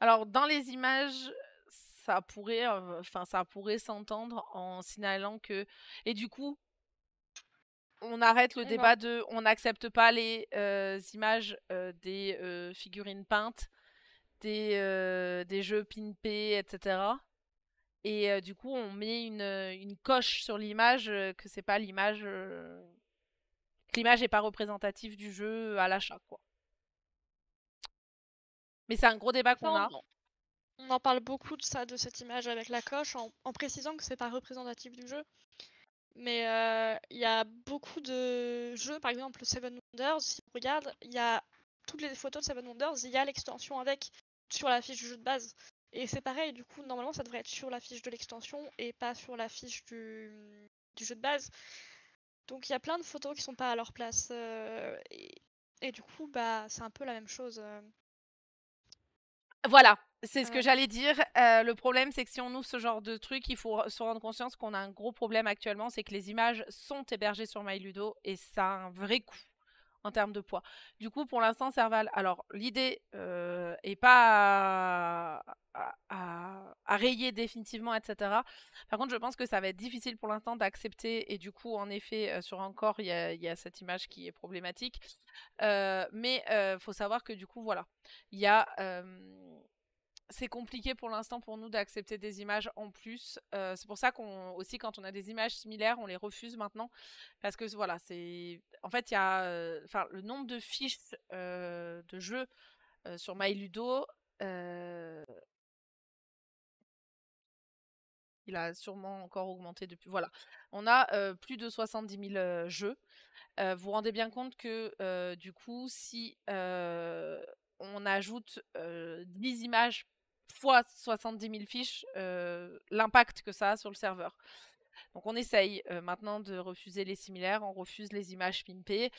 Alors dans les images, ça pourrait s'entendre en signalant que... Et du coup, on arrête le débat de... On n'accepte pas les images des figurines peintes, des jeux pimpés, etc. Et du coup, on met une coche sur l'image que c'est pas l'image... que l'image n'est pas représentative du jeu à l'achat, quoi. Mais c'est un gros débat Ça, qu'on a. on en parle beaucoup de ça, de cette image avec la coche, en précisant que c'est pas représentatif du jeu. Mais il y a beaucoup de jeux, par exemple Seven Wonders, si on regarde, il y a toutes les photos de Seven Wonders, il y a l'extension avec sur la fiche du jeu de base. Et c'est pareil, du coup, normalement, ça devrait être sur la fiche de l'extension et pas sur la fiche du jeu de base. Donc il y a plein de photos qui sont pas à leur place. Et du coup, bah, c'est un peu la même chose. Voilà, c'est ce que Euh, j'allais dire. Le problème, c'est que si on ouvre ce genre de truc, il faut se rendre conscience qu'on a un gros problème actuellement, c'est que les images sont hébergées sur MyLudo et ça a un vrai coût en termes de poids. Du coup, pour l'instant, Serval, alors l'idée est pas à rayer définitivement, etc. Par contre, je pense que ça va être difficile pour l'instant d'accepter et du coup, en effet, sur encore, il y a cette image qui est problématique. Mais faut savoir que du coup, voilà, il y a c'est compliqué pour l'instant pour nous d'accepter des images en plus. C'est pour ça qu'on aussi quand on a des images similaires, on les refuse maintenant parce que voilà, c'est en fait il y a le nombre de fiches de jeux sur MyLudo il a sûrement encore augmenté depuis. Voilà, on a plus de 70 000 jeux. Vous vous rendez bien compte que du coup, si on ajoute 10 images fois 70 000 fiches, l'impact que ça a sur le serveur. Donc on essaye maintenant de refuser les similaires, on refuse les images pimpées,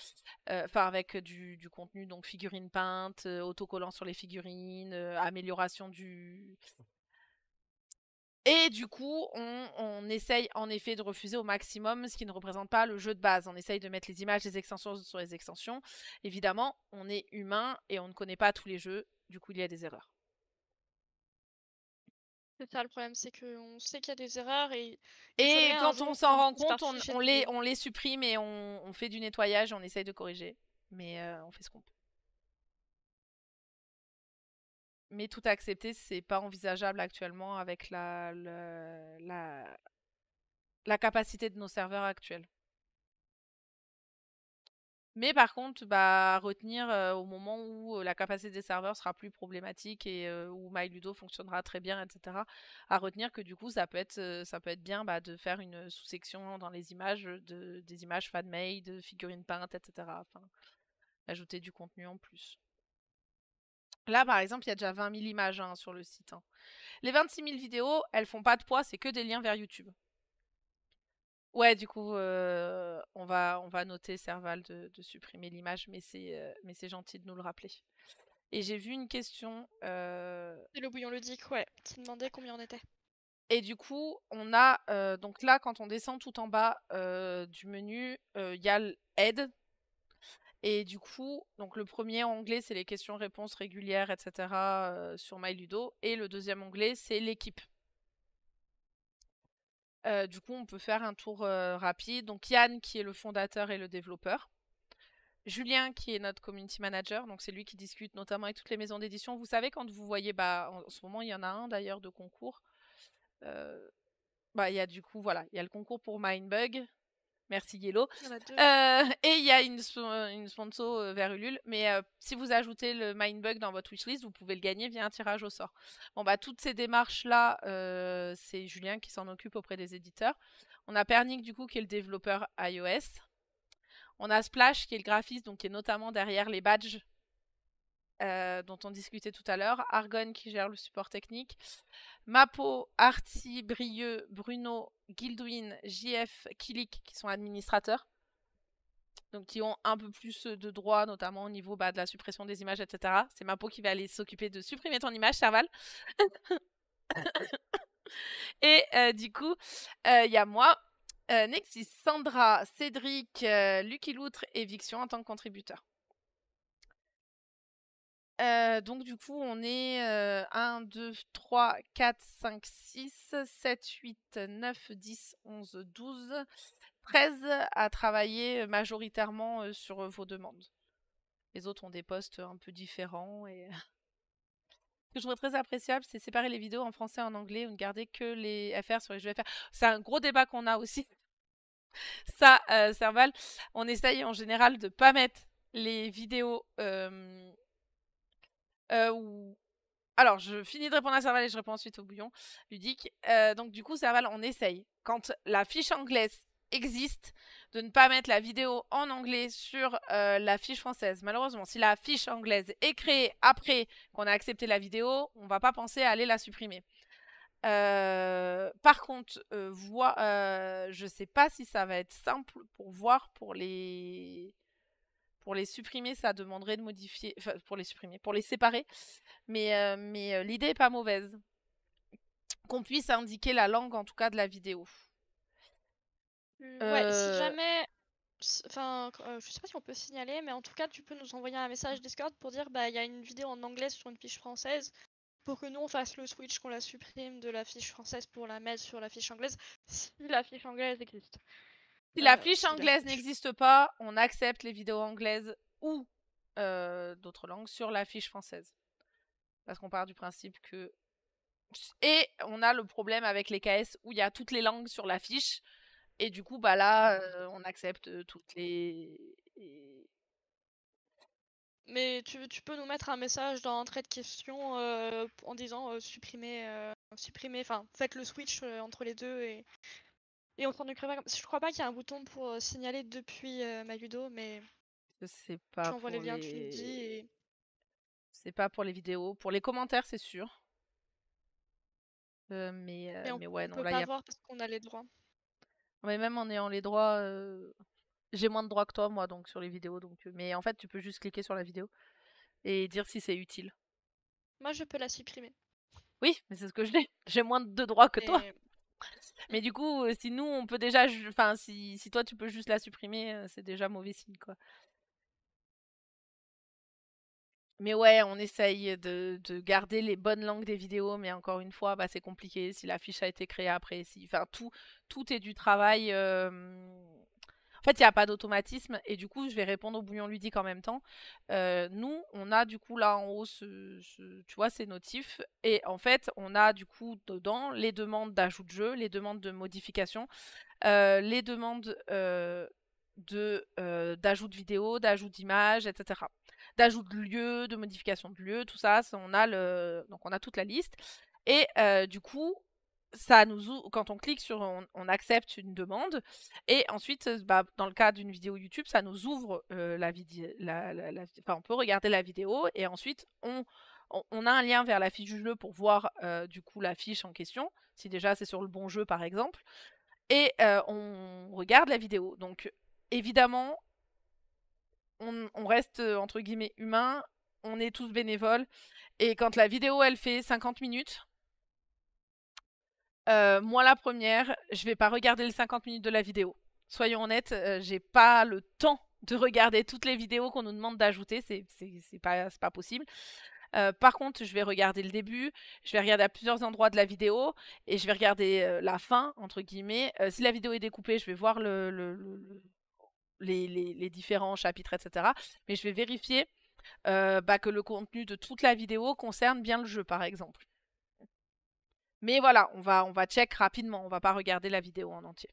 avec du contenu, donc figurines peintes, autocollants sur les figurines, amélioration du... Et du coup, on essaye en effet de refuser au maximum ce qui ne représente pas le jeu de base. On essaye de mettre les images des extensions sur les extensions. Évidemment, on est humain et on ne connaît pas tous les jeux. Du coup, il y a des erreurs. c'est ça le problème, c'est qu'on sait qu'il y a des erreurs et il Et faudrait un quand jour on qu'on s'en rend finisse par compte, ficher on les supprime et on fait du nettoyage, on essaye de corriger. Mais on fait ce qu'on peut. Mais tout accepter, c'est pas envisageable actuellement avec la capacité de nos serveurs actuels. Mais par contre, à retenir au moment où la capacité des serveurs sera plus problématique et où MyLudo fonctionnera très bien, etc. À retenir que du coup, ça peut être bien de faire une sous-section dans les images, des images fan-made, figurines peintes, etc. Enfin, ajouter du contenu en plus. Là, par exemple, il y a déjà 20 000 images sur le site. Les 26 000 vidéos, elles font pas de poids, c'est que des liens vers YouTube. Ouais, du coup, on va noter, Serval, de supprimer l'image, mais c'est gentil de nous le rappeler. Et j'ai vu une question. C'est le bouillon ludique, ouais, qui demandait combien on était. Et du coup, on a. Donc là, quand on descend tout en bas du menu, il y a l'aide. Et du coup, donc le premier onglet, c'est les questions-réponses régulières, etc. Sur MyLudo. Et le deuxième onglet, c'est l'équipe. Du coup, on peut faire un tour rapide. Donc Yann, qui est le fondateur et le développeur. Julien, qui est notre community manager. Donc c'est lui qui discute notamment avec toutes les maisons d'édition. Vous savez, quand vous voyez, en ce moment, il y en a un d'ailleurs de concours. Il y a du coup, voilà, il y a le concours pour Mindbug. Merci Yellow. Il y en a 2. Et il y a une sponsor vers Ulule. Mais si vous ajoutez le Mindbug dans votre wishlist, vous pouvez le gagner via un tirage au sort. Bon, toutes ces démarches-là, c'est Julien qui s'en occupe auprès des éditeurs. On a Pernick, du coup, qui est le développeur iOS. On a Splash, qui est le graphiste, donc qui est notamment derrière les badges dont on discutait tout à l'heure. Argon, qui gère le support technique. Mapo, Arti, Brieux, Bruno, Guildwin, JF, Kilik, qui sont administrateurs. Donc qui ont un peu plus de droits, notamment au niveau de la suppression des images, etc. C'est Mapo qui va aller s'occuper de supprimer ton image, Serval. Et du coup, il y a moi, Nexis, Sandra, Cédric, Lucky Loutre et Viction en tant que contributeurs. Donc du coup, on est 1, 2, 3, 4, 5, 6, 7, 8, 9, 10, 11, 12, 13 à travailler majoritairement sur vos demandes. Les autres ont des postes un peu différents. Et ce que je trouve très appréciable, c'est séparer les vidéos en français et en anglais ou ne garder que les FR sur les jeux FR. C'est un gros débat qu'on a aussi. Ça, Serval, on essaye en général de pas mettre les vidéos Alors, je finis de répondre à Serval et je réponds ensuite au bouillon ludique. Donc du coup, Serval, on essaye, quand la fiche anglaise existe, de ne pas mettre la vidéo en anglais sur la fiche française. Malheureusement, si la fiche anglaise est créée après qu'on a accepté la vidéo, on va pas penser à aller la supprimer. Par contre, je sais pas si ça va être simple pour voir pour les supprimer, ça demanderait de modifier, enfin pour les supprimer, pour les séparer. Mais l'idée est pas mauvaise. Qu'on puisse indiquer la langue en tout cas de la vidéo. Ouais, si jamais. Enfin, je sais pas si on peut signaler, mais en tout cas, tu peux nous envoyer un message Discord pour dire il y a une vidéo en anglais sur une fiche française pour que nous on fasse le switch, qu'on la supprime de la fiche française pour la mettre sur la fiche anglaise si la fiche anglaise existe. Si la fiche anglaise n'existe pas, on accepte les vidéos anglaises ou d'autres langues sur la fiche française. Parce qu'on part du principe que... Et on a le problème avec les KS où il y a toutes les langues sur la fiche. Et du coup, là, on accepte toutes les... Mais tu peux nous mettre un message dans l'entrée de questions en disant supprimez, enfin faites le switch entre les deux et on s'en occupera. Je crois pas qu'il y a un bouton pour signaler depuis MyLudo, mais je sais pas. J'envoie les liens, tu me dis. Et... C'est pas pour les vidéos. Pour les commentaires, c'est sûr. Mais ouais, on peut pas voir parce qu'on a les droits. Mais même en ayant les droits, j'ai moins de droits que toi, moi, donc sur les vidéos. Donc, mais en fait, tu peux juste cliquer sur la vidéo et dire si c'est utile. Moi, je peux la supprimer. Oui, mais c'est ce que je dis. J'ai moins de droits que toi. Mais du coup, si nous, on peut déjà... Enfin, si toi, tu peux juste la supprimer, c'est déjà mauvais signe, quoi. Mais ouais, on essaye de garder les bonnes langues des vidéos, mais encore une fois, c'est compliqué si la fiche a été créée après. Enfin, tout est du travail. En fait, il n'y a pas d'automatisme. Et du coup, je vais répondre au bouillon ludique en même temps. Nous, on a du coup là en haut, tu vois, ces notifs. Et en fait, on a du coup dedans les demandes d'ajout de jeu, les demandes de modification, les demandes d'ajout de vidéo, d'ajout d'images, etc. D'ajout de lieu, de modification de lieu, tout ça, donc on a toute la liste. Et du coup, quand on clique sur on accepte une demande, et ensuite, dans le cas d'une vidéo YouTube, ça nous ouvre enfin, on peut regarder la vidéo, et ensuite on a un lien vers la fiche du jeu pour voir du coup la fiche en question, si déjà c'est sur le bon jeu par exemple, et on regarde la vidéo. Donc évidemment, on reste entre guillemets humain, on est tous bénévoles, et quand la vidéo elle fait 50 minutes, moi la première, je vais pas regarder les 50 minutes de la vidéo. Soyons honnêtes, j'ai pas le temps de regarder toutes les vidéos qu'on nous demande d'ajouter, c'est pas possible. Par contre, je vais regarder le début, je vais regarder à plusieurs endroits de la vidéo, et je vais regarder la fin, entre guillemets. Si la vidéo est découpée, je vais voir les différents chapitres, etc. Mais je vais vérifier que le contenu de toute la vidéo concerne bien le jeu, par exemple. Mais voilà, on va check rapidement, on va pas regarder la vidéo en entier.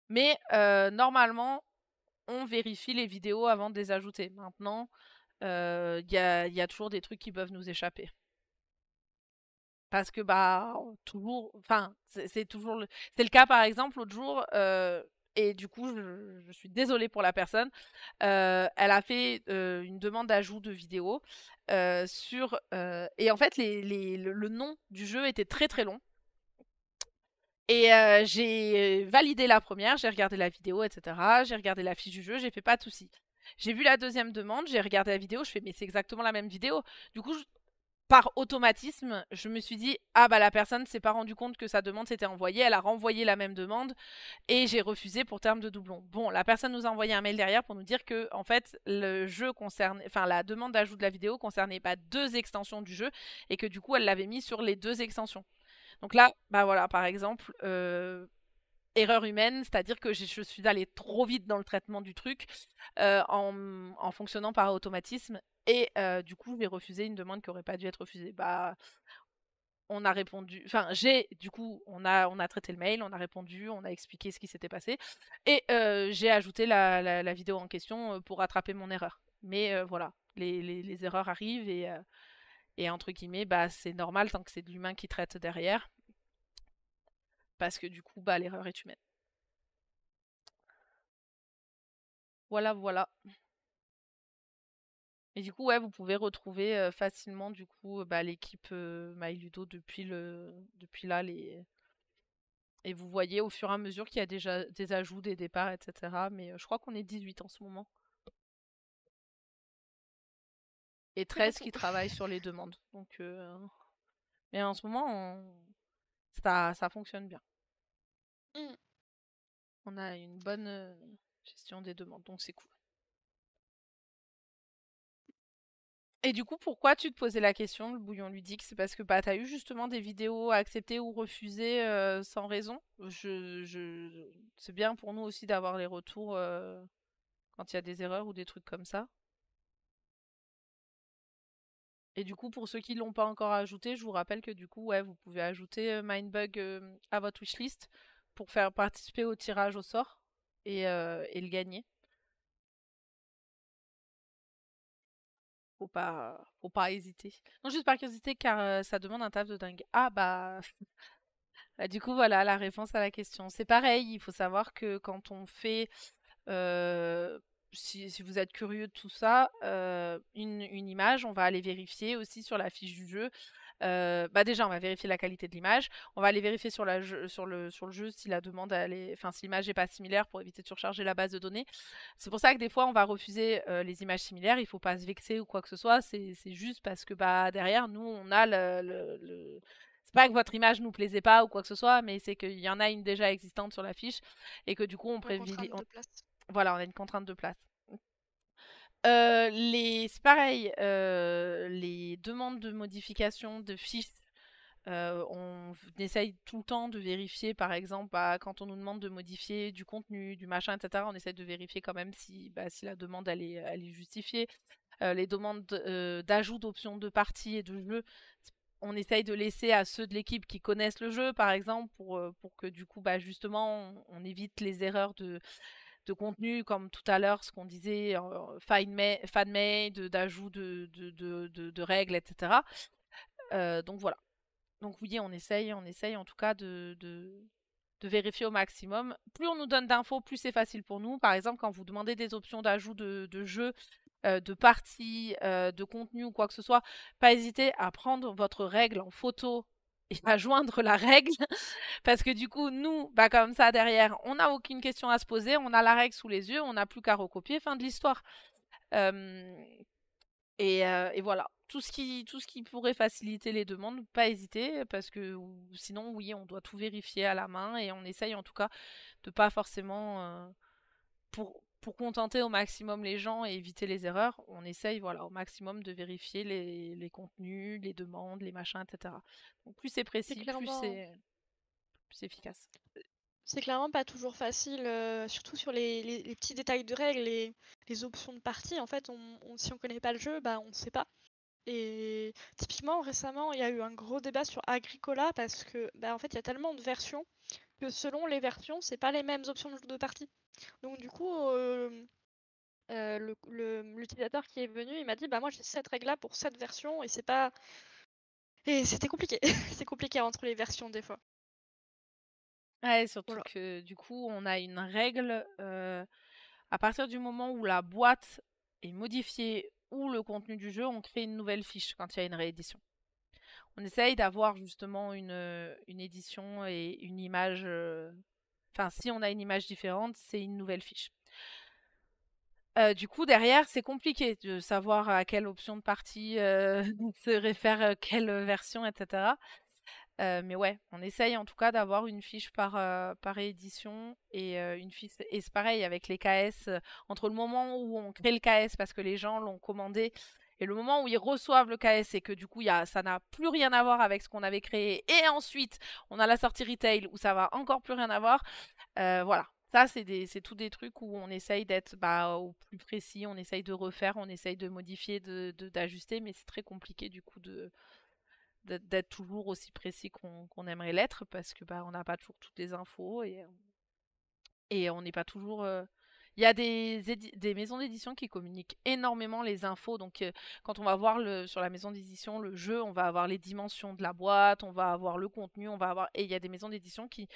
Mais normalement, on vérifie les vidéos avant de les ajouter. Maintenant, il y a toujours des trucs qui peuvent nous échapper. Parce que toujours, enfin, c'est toujours c'est le cas par exemple l'autre jour, et du coup je suis désolée pour la personne. Elle a fait une demande d'ajout de vidéo et en fait le nom du jeu était très très long. Et j'ai validé la première, j'ai regardé la vidéo, etc. J'ai regardé la fiche du jeu, j'ai fait pas de soucis. J'ai vu la deuxième demande, j'ai regardé la vidéo, je fais mais c'est exactement la même vidéo. Du coup, par automatisme, je me suis dit ah bah la personne s'est pas rendu compte que sa demande s'était envoyée, elle a renvoyé la même demande, et j'ai refusé pour terme de doublon. Bon, la personne nous a envoyé un mail derrière pour nous dire que en fait le jeu concerne, enfin la demande d'ajout de la vidéo concernait pas 2 extensions du jeu, et que du coup elle l'avait mis sur les 2 extensions. Donc là, bah voilà, par exemple, erreur humaine, c'est-à-dire que je suis allée trop vite dans le traitement du truc en fonctionnant par automatisme, et du coup j'ai refusé une demande qui aurait pas dû être refusée. Bah on a répondu, enfin du coup on a traité le mail, on a répondu, on a expliqué ce qui s'était passé, et j'ai ajouté la vidéo en question pour rattraper mon erreur. Mais voilà, les erreurs arrivent, et entre guillemets, c'est normal tant que c'est de l'humain qui traite derrière, parce que du coup l'erreur est humaine. Voilà, voilà. Et du coup, ouais, vous pouvez retrouver facilement du coup l'équipe MyLudo depuis là, et vous voyez au fur et à mesure qu'il y a déjà des ajouts, des départs, etc. Mais je crois qu'on est 18 en ce moment. Et 13 qui travaillent sur les demandes. Donc, mais en ce moment, ça fonctionne bien. On a une bonne gestion des demandes, donc c'est cool. Et du coup, pourquoi tu te posais la question, le bouillon ludique? C'est parce que t'as eu justement des vidéos acceptées ou refusées sans raison. C'est bien pour nous aussi d'avoir les retours quand il y a des erreurs ou des trucs comme ça. Et du coup, pour ceux qui l'ont pas encore ajouté, je vous rappelle que du coup, ouais, vous pouvez ajouter Mindbug à votre wishlist pour faire participer au tirage au sort et le gagner. Faut pas hésiter. Non, juste par curiosité, car ça demande un taf de dingue. Ah bah, du coup, voilà la réponse à la question. C'est pareil, il faut savoir que quand on fait, si vous êtes curieux de tout ça, une image, on va aller vérifier aussi sur la fiche du jeu. Déjà, on va vérifier la qualité de l'image. On va aller vérifier sur le jeu si la demande, enfin, si l'image n'est pas similaire pour éviter de surcharger la base de données. C'est pour ça que des fois, on va refuser les images similaires. Il faut pas se vexer ou quoi que ce soit. C'est juste parce que derrière, nous, on a c'est pas que votre image nous plaisait pas ou quoi que ce soit, mais c'est qu'il y en a une déjà existante sur la fiche, et que du coup, on privilégie. Voilà, on a une contrainte de place. C'est pareil, les demandes de modification de fiches, on essaye tout le temps de vérifier, par exemple, quand on nous demande de modifier du contenu, du machin, etc., on essaye de vérifier quand même si la demande elle est justifiée. Les demandes d'ajout d'options de partie et de jeu, on essaye de laisser à ceux de l'équipe qui connaissent le jeu, par exemple, pour que du coup, bah, justement, on évite les erreurs de contenu, comme tout à l'heure, ce qu'on disait, fan-made, d'ajout de règles, etc. Donc voilà. Donc oui, on essaye en tout cas de vérifier au maximum. Plus on nous donne d'infos, plus c'est facile pour nous. Par exemple, quand vous demandez des options d'ajout de jeu, de partie, de contenu ou quoi que ce soit, pas hésiter à prendre votre règle en photo et à joindre la règle. Parce que du coup, nous, bah, comme ça, derrière, on n'a aucune question à se poser, on a la règle sous les yeux, on n'a plus qu'à recopier, fin de l'histoire. Et voilà, tout ce qui pourrait faciliter les demandes, pas hésiter, parce que sinon, oui, on doit tout vérifier à la main et on essaye en tout cas de pas forcément, pour contenter au maximum les gens et éviter les erreurs, on essaye voilà, au maximum de vérifier les contenus, les demandes, les machins, etc. Donc plus c'est C'est précis, plus clairement, c'est efficace. c'est clairement pas toujours facile, surtout sur les petits détails de règles, les options de partie. En fait, si on connaît pas le jeu, bah on sait pas. Et typiquement, récemment, il y a eu un gros débat sur Agricola parce que, bah, en fait, il y a tellement de versions que selon les versions, c'est pas les mêmes options de partie. Donc du coup, l'utilisateur qui est venu, il m'a dit, bah moi j'ai cette règle-là pour cette version et c'est pas... Et c'était compliqué. C'est compliqué entre les versions des fois. Ouais, surtout Voilà. que du coup, on a une règle à partir du moment où la boîte est modifiée ou le contenu du jeu, on crée une nouvelle fiche quand il y a une réédition. On essaye d'avoir justement une édition et une image. Enfin, si on a une image différente, c'est une nouvelle fiche. Du coup, derrière, c'est compliqué de savoir à quelle option de partie se réfère quelle version, etc. Mais ouais, on essaye en tout cas d'avoir une fiche par édition et une fiche. Et c'est pareil avec les KS, entre le moment où on crée le KS parce que les gens l'ont commandé et le moment où ils reçoivent le KS et que du coup ça n'a plus rien à voir avec ce qu'on avait créé. Et ensuite, on a la sortie retail où ça va encore plus rien à voir. Voilà. Ça, c'est tous des trucs où on essaye d'être au plus précis, on essaye de refaire, on essaye de modifier, d'ajuster, mais c'est très compliqué du coup d'être toujours aussi précis qu'on aimerait l'être parce que on n'a pas toujours toutes les infos et on n'est pas toujours. Il y a des maisons d'édition qui communiquent énormément les infos. Donc, quand on va voir sur la maison d'édition le jeu, on va avoir les dimensions de la boîte, on va avoir le contenu, on va avoir. Et il y a des maisons d'édition qui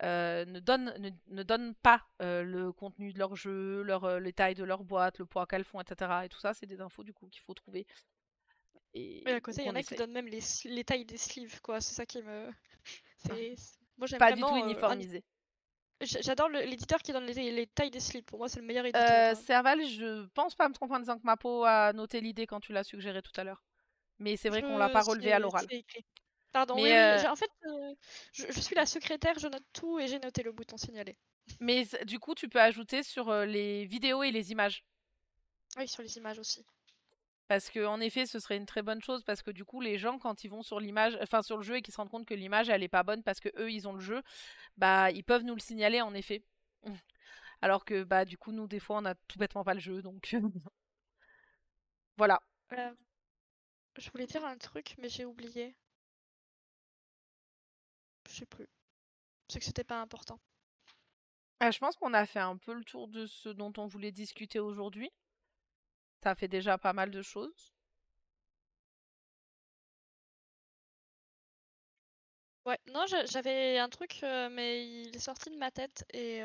ne donnent pas le contenu de leur jeu, les tailles de leur boîte, le poids qu'elles font, etc. Et tout ça, c'est des infos du coup qu'il faut trouver. Et à côté, Donc il y en on a qui essaye. donnent même les tailles des sleeves, quoi. C'est ça qui me... Moi, C'est j'aime pas du tout vraiment... uniformisé. J'adore l'éditeur qui donne les tailles des sleeves. Pour moi, c'est le meilleur éditeur. Serval, je pense pas me tromper en disant que Mapo a noté l'idée quand tu l'as suggéré tout à l'heure. Mais c'est vrai qu'on l'a pas relevé à l'oral. C'est écrit. Pardon, oui, Mais, oui. En fait, je suis la secrétaire, je note tout et j'ai noté le bouton signaler. du coup, tu peux ajouter sur les vidéos et les images. Oui, sur les images aussi. Parce que en effet, ce serait une très bonne chose parce que du coup, les gens quand ils vont sur l'image, enfin sur le jeu et qu'ils se rendent compte que l'image elle est pas bonne parce que eux ils ont le jeu, ils peuvent nous le signaler en effet. Alors que du coup nous des fois on a tout bêtement pas le jeu donc voilà. Je voulais dire un truc, mais j'ai oublié. Je sais plus. C'est que c'était pas important. Je pense qu'on a fait un peu le tour de ce dont on voulait discuter aujourd'hui. Ça fait déjà pas mal de choses. Ouais, non, j'avais un truc, mais il est sorti de ma tête et...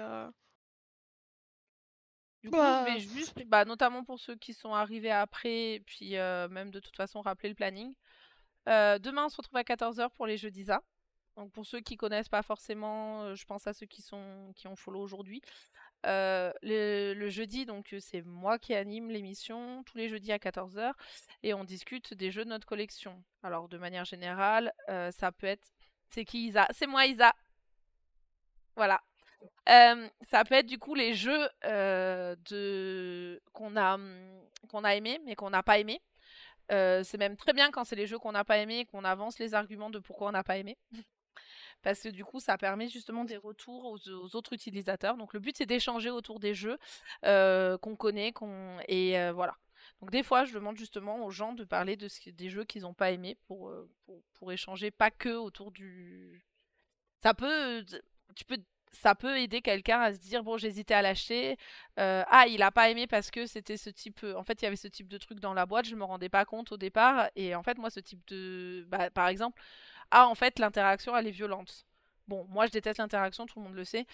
Du coup, je vais Bah, juste, notamment pour ceux qui sont arrivés après, puis même de toute façon rappeler le planning. Demain, on se retrouve à 14h pour les jeux d'Isa. Donc pour ceux qui connaissent pas forcément, je pense à ceux qui ont follow aujourd'hui. Le jeudi, donc c'est moi qui anime l'émission tous les jeudis à 14h et on discute des jeux de notre collection. Alors de manière générale, ça peut être... C'est qui Isa? C'est moi Isa. Voilà. Ça peut être du coup les jeux qu'on a aimés mais qu'on n'a pas aimés. C'est même très bien quand c'est les jeux qu'on n'a pas aimés et qu'on avance les arguments de pourquoi on n'a pas aimé. Parce que du coup, ça permet justement des retours aux autres utilisateurs. Donc le but, c'est d'échanger autour des jeux qu'on connaît. Voilà. Donc des fois, je demande justement aux gens de parler des jeux qu'ils n'ont pas aimés pour échanger, pas que autour du... Ça peut, tu peux, ça peut aider quelqu'un à se dire, bon, j'hésitais à l'acheter. Ah, il a pas aimé parce que c'était ce type. En fait, il y avait ce type de truc dans la boîte, je me rendais pas compte au départ. Et en fait, moi, ce type de. Bah, par exemple, ah, en fait, l'interaction, elle est violente. Bon, moi, je déteste l'interaction, tout le monde le sait.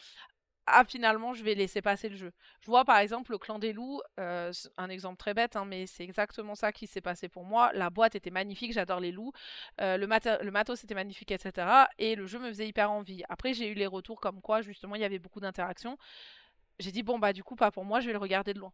Ah, finalement, je vais laisser passer le jeu. Je vois par exemple le clan des loups, c'est un exemple très bête, hein, mais c'est exactement ça qui s'est passé pour moi. La boîte était magnifique, j'adore les loups, le matos était magnifique, etc. Et le jeu me faisait hyper envie. Après, j'ai eu les retours comme quoi, justement, il y avait beaucoup d'interactions. J'ai dit, bon, bah, du coup, pas pour moi, je vais le regarder de loin.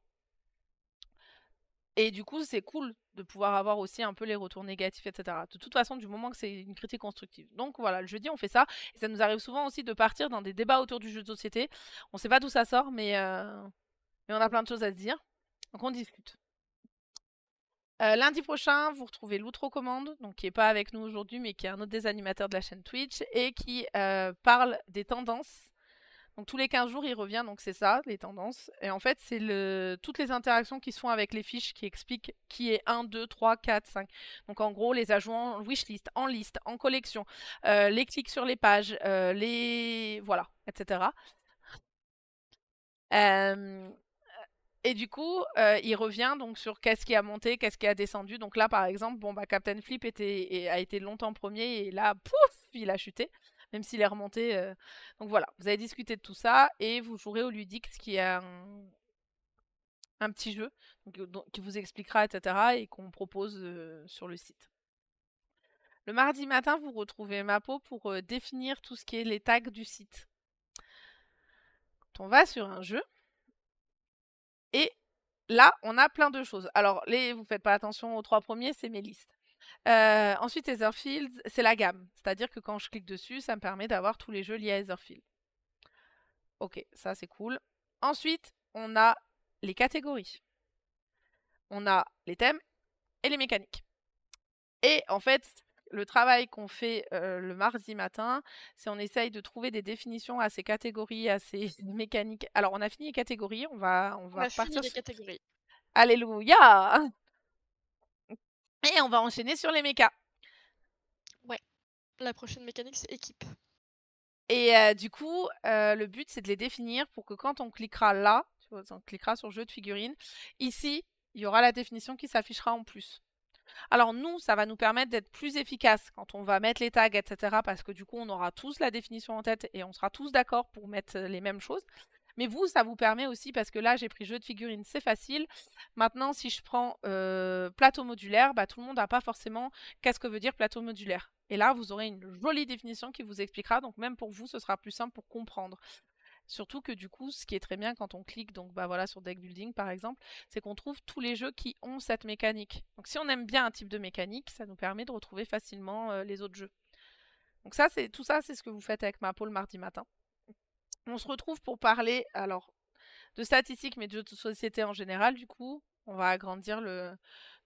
Et du coup, c'est cool de pouvoir avoir aussi un peu les retours négatifs, etc. De toute façon, du moment que c'est une critique constructive. Donc voilà, le jeudi, on fait ça. Et ça nous arrive souvent aussi de partir dans des débats autour du jeu de société. On sait pas d'où ça sort, mais on a plein de choses à se dire. Donc on discute. Lundi prochain, vous retrouvez l'Outrecommande, donc qui est pas avec nous aujourd'hui, mais qui est un autre des animateurs de la chaîne Twitch et qui parle des tendances. Donc tous les 15 jours, il revient, donc c'est ça, les tendances. Et en fait, c'est toutes les interactions qui se font avec les fiches qui expliquent qui est 1, 2, 3, 4, 5. Donc en gros, les ajouts en wishlist, en liste, en collection, les clics sur les pages, voilà, etc. Euh, Et du coup, il revient donc sur qu'est-ce qui a monté, qu'est-ce qui a descendu. Donc là, par exemple, bon bah Captain Flip a été longtemps premier et là, pouf, il a chuté, même s'il est remonté. Donc voilà, vous avez discuté de tout ça et vous jouerez au ludique, ce qui est un petit jeu qui vous expliquera, etc. et qu'on propose sur le site. Le mardi matin, vous retrouvez Mapo pour définir tout ce qui est les tags du site. Quand on va sur un jeu et là, on a plein de choses. Alors, vous faites pas attention aux 3 premiers, c'est mes listes. Ensuite, Etherfields, c'est la gamme. C'est-à-dire que quand je clique dessus, ça me permet d'avoir tous les jeux liés à Etherfield. Ok, ça c'est cool. Ensuite, on a les catégories. On a les thèmes et les mécaniques. Et en fait, le travail qu'on fait le mardi matin, c'est on essaye de trouver des définitions à ces catégories, à ces mécaniques. Alors, on a fini les catégories, on va On a fini repartir les sur... catégories. Alléluia! Et on va enchaîner sur les mécas. Ouais. La prochaine mécanique, c'est équipe. Et du coup, le but, c'est de les définir pour que quand on cliquera là, on cliquera sur jeu de figurines, ici, il y aura la définition qui s'affichera en plus. Alors nous, ça va nous permettre d'être plus efficaces quand on va mettre les tags, etc. Parce que du coup, on aura tous la définition en tête et on sera tous d'accord pour mettre les mêmes choses. Mais vous, ça vous permet aussi, parce que là, j'ai pris jeu de figurines, c'est facile. Maintenant, si je prends plateau modulaire, bah, tout le monde n'a pas forcément qu'est-ce que veut dire plateau modulaire. Et là, vous aurez une jolie définition qui vous expliquera. Donc même pour vous, ce sera plus simple pour comprendre. Surtout que du coup, ce qui est très bien quand on clique donc bah voilà sur deck building par exemple, c'est qu'on trouve tous les jeux qui ont cette mécanique. Donc si on aime bien un type de mécanique, ça nous permet de retrouver facilement les autres jeux. Donc ça c'est tout ça, c'est ce que vous faites avec Mapo le mardi matin. On se retrouve pour parler alors de statistiques mais de jeux de société en général du coup. On va agrandir le...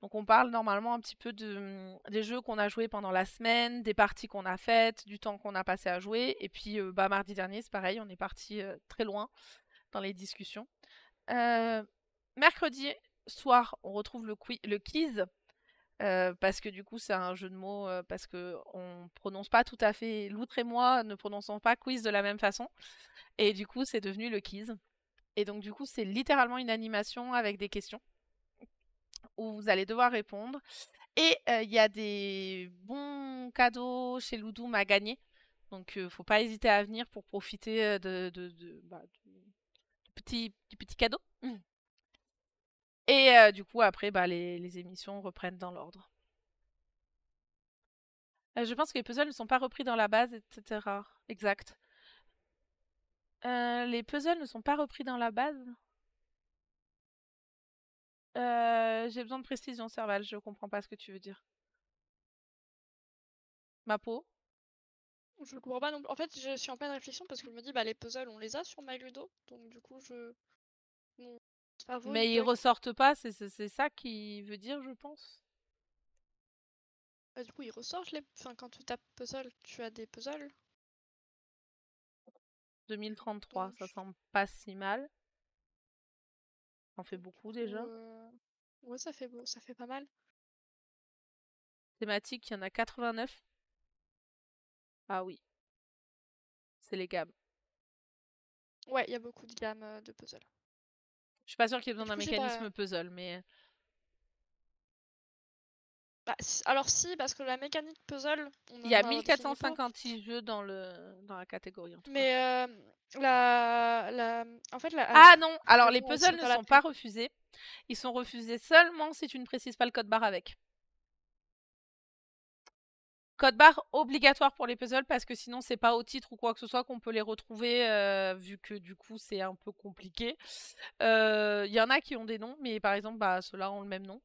Donc on parle normalement un petit peu des jeux qu'on a joués pendant la semaine, des parties qu'on a faites, du temps qu'on a passé à jouer. Et puis bah, mardi dernier, c'est pareil, on est parti très loin dans les discussions. Mercredi soir, on retrouve le quiz. Parce que du coup c'est un jeu de mots, parce que on prononce pas tout à fait, Loutre et moi ne prononçons pas quiz de la même façon. Et du coup c'est devenu le quiz. Et donc du coup c'est littéralement une animation avec des questions où vous allez devoir répondre. Et il y a des bons cadeaux chez Ludum à gagner. Donc faut pas hésiter à venir pour profiter du petit cadeau. Et du coup après bah, les émissions reprennent dans l'ordre. Je pense que les puzzles ne sont pas repris dans la base, etc. Exact. Les puzzles ne sont pas repris dans la base. J'ai besoin de précision, Serval, je comprends pas ce que tu veux dire. Ma peau. Je comprends pas non plus. En fait, je suis en pleine réflexion parce que je me dis, bah les puzzles, on les a sur MyLudo. Donc du coup, mon cerveau, il Mais ils bug. ressortent pas, c'est ça qui veut dire, je pense. Bah, du coup, ils ressortent les... Enfin, quand tu tapes puzzle, tu as des puzzles. 2033, Donc, ça semble pas si mal. On fait donc, du beaucoup coup, déjà. Ouais, ça fait pas mal. Thématique, il y en a 89. Ah oui, c'est les gammes. Ouais, il y a beaucoup de gammes de puzzle. Je suis pas sûre qu'il y ait Mais besoin du d'un coup, j'ai pas. mécanisme puzzle, mais Bah, alors si, parce que la mécanique puzzle, on il y a en a défini plein. 1456 jeux dans la catégorie en tout cas. Mais en fait, Ah non, alors les comment on puzzles saurait ne pas sont pas l'appeler. refusés. Ils sont refusés seulement si tu ne précises pas le code barre avec. Code barre obligatoire pour les puzzles parce que sinon c'est pas au titre ou quoi que ce soit qu'on peut les retrouver vu que du coup c'est un peu compliqué. Il y en a qui ont des noms, mais par exemple bah, ceux-là ont le même nom.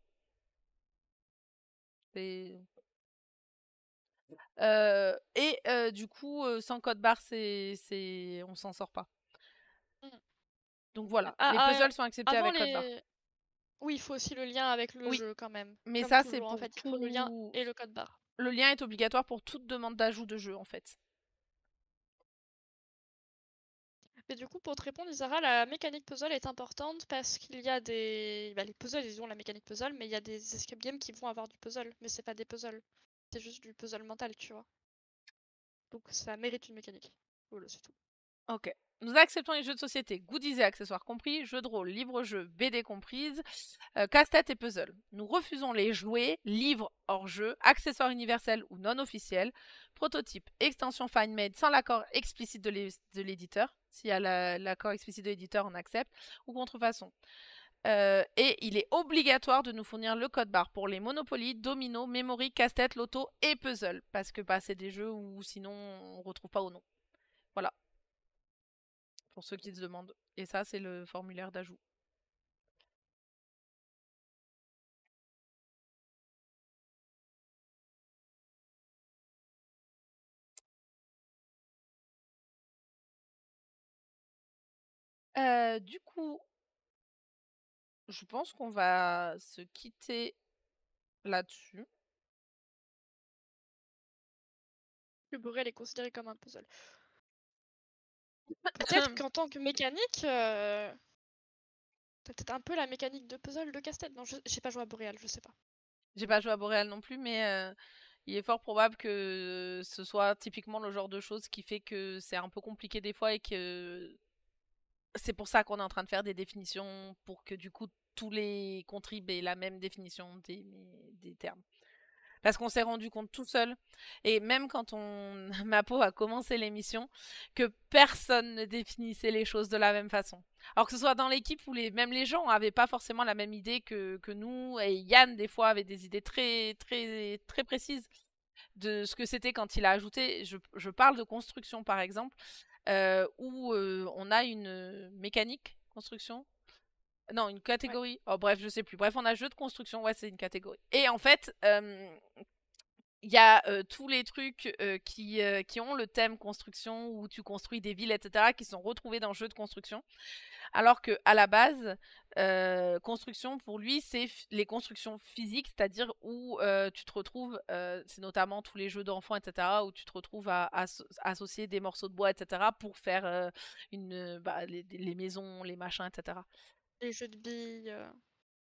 Du coup sans code barre on s'en sort pas. Mm. Donc voilà, les Ah, puzzles sont acceptés avant avec code barre. les. Oui, il faut aussi le lien avec le Oui, jeu quand même. mais Comme ça c'est toujours, en pour fait, il faut le lien tout. et le code barre. Le lien est obligatoire pour toute demande d'ajout de jeu en fait. Mais du coup, pour te répondre, Isara, la mécanique puzzle est importante parce qu'il y a des. Bah, les puzzles, ils ont la mécanique puzzle, mais il y a des escape games qui vont avoir du puzzle. Mais c'est pas des puzzles. C'est juste du puzzle mental, tu vois. Donc ça mérite une mécanique. Voilà, c'est tout. Ok. Nous acceptons les jeux de société, goodies et accessoires compris, jeux de rôle, livres-jeux, BD comprises, casse-tête et puzzle. Nous refusons les jouets, livres hors jeu, accessoires universels ou non officiels, prototypes, extensions fan-made sans l'accord explicite de l'éditeur. S'il y a l'accord explicite de l'éditeur, on accepte, ou contrefaçon. Et il est obligatoire de nous fournir le code barre pour les Monopoly, Domino, Memory, casse-tête, loto et puzzle. Parce que c'est des jeux où sinon on ne retrouve pas au nom. Voilà. Pour ceux qui se demandent. Et ça, c'est le formulaire d'ajout. Du coup, je pense qu'on va se quitter là-dessus. Le Borel est considéré comme un puzzle. Peut-être qu'en tant que mécanique, t'as peut-être un peu la mécanique de puzzle de casse-tête. Non, j'ai pas joué à Boréal, je sais pas. J'ai pas joué à Boréal non plus, mais il est fort probable que ce soit typiquement le genre de choses qui fait que c'est un peu compliqué des fois et que c'est pour ça qu'on est en train de faire des définitions pour que du coup tous les contribs aient la même définition des termes. Parce qu'on s'est rendu compte tout seul, et même quand Mapo a commencé l'émission, que personne ne définissait les choses de la même façon. Alors que ce soit dans l'équipe où même les gens n'avaient pas forcément la même idée que nous, et Yann des fois avait des idées très très très précises de ce que c'était quand il a ajouté. Je parle de construction par exemple, où on a une mécanique construction. Non, une catégorie. Ouais. Oh, bref, je sais plus. Bref, on a jeu de construction. Ouais, c'est une catégorie. Et en fait, il y a tous les trucs qui ont le thème construction, où tu construis des villes, etc., qui sont retrouvés dans le jeu de construction. Alors que à la base, construction, pour lui, c'est les constructions physiques, c'est-à-dire où tu te retrouves, c'est notamment tous les jeux d'enfants, etc., où tu te retrouves à associer des morceaux de bois, etc., pour faire les maisons, les machins, etc. Les jeux de billes,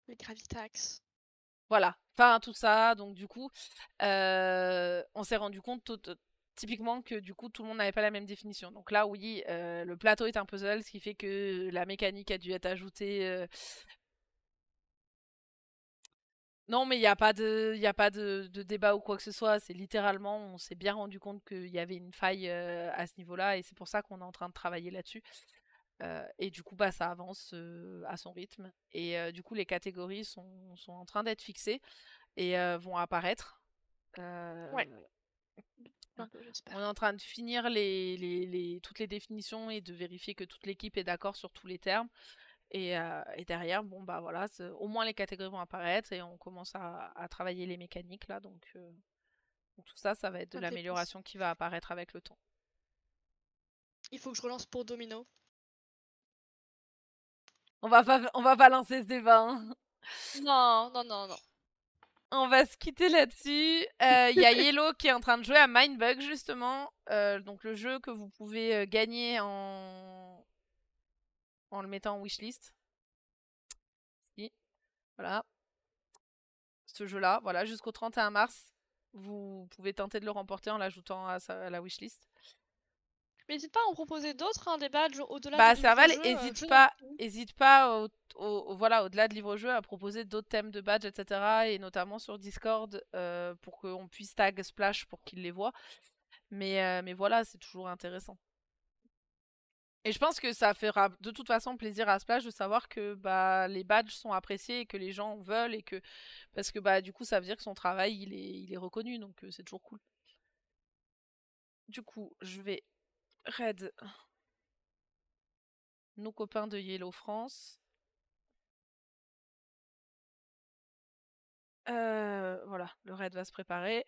les Gravitax. Voilà, enfin tout ça, donc du coup, on s'est rendu compte typiquement que du coup tout le monde n'avait pas la même définition. Donc là, oui, le plateau est un puzzle, ce qui fait que la mécanique a dû être ajoutée. Non, mais il n'y a pas de débat ou quoi que ce soit. C'est littéralement, on s'est bien rendu compte qu'il y avait une faille à ce niveau-là, et c'est pour ça qu'on est en train de travailler là-dessus. Et du coup, bah, ça avance à son rythme. Et du coup, les catégories sont en train d'être fixées et vont apparaître. Ouais. On est J'espère. en train de finir toutes les définitions et de vérifier que toute l'équipe est d'accord sur tous les termes. Et derrière, bon bah voilà, au moins les catégories vont apparaître et on commence à travailler les mécaniques là. Donc tout ça, ça va être de Ça me fait plaisir. l'amélioration qui va apparaître avec le temps. Il faut que je relance pour Domino. On va pas lancer ce débat. Hein. Non, non, non, non. On va se quitter là-dessus. Il y a Yellow qui est en train de jouer à Mindbug justement. Donc le jeu que vous pouvez gagner en le mettant en wishlist. Si. Voilà. ce jeu-là. Voilà, jusqu'au 31 mars, vous pouvez tenter de le remporter en l'ajoutant à la wishlist. Mais n'hésite pas à en proposer d'autres, hein, des badges au-delà Bah, de Serval, livre-jeu. hésite pas voilà, au-delà de livre-jeu, à proposer d'autres thèmes de badges, etc. Et notamment sur Discord pour qu'on puisse tag Splash pour qu'il les voit. Mais voilà, c'est toujours intéressant. Et je pense que ça fera de toute façon plaisir à Splash de savoir que bah, les badges sont appréciés et que les gens veulent et que parce que bah du coup ça veut dire que son travail il est reconnu donc c'est toujours cool. Du coup, je vais raid nos copains de Yellow France. Voilà, le raid va se préparer.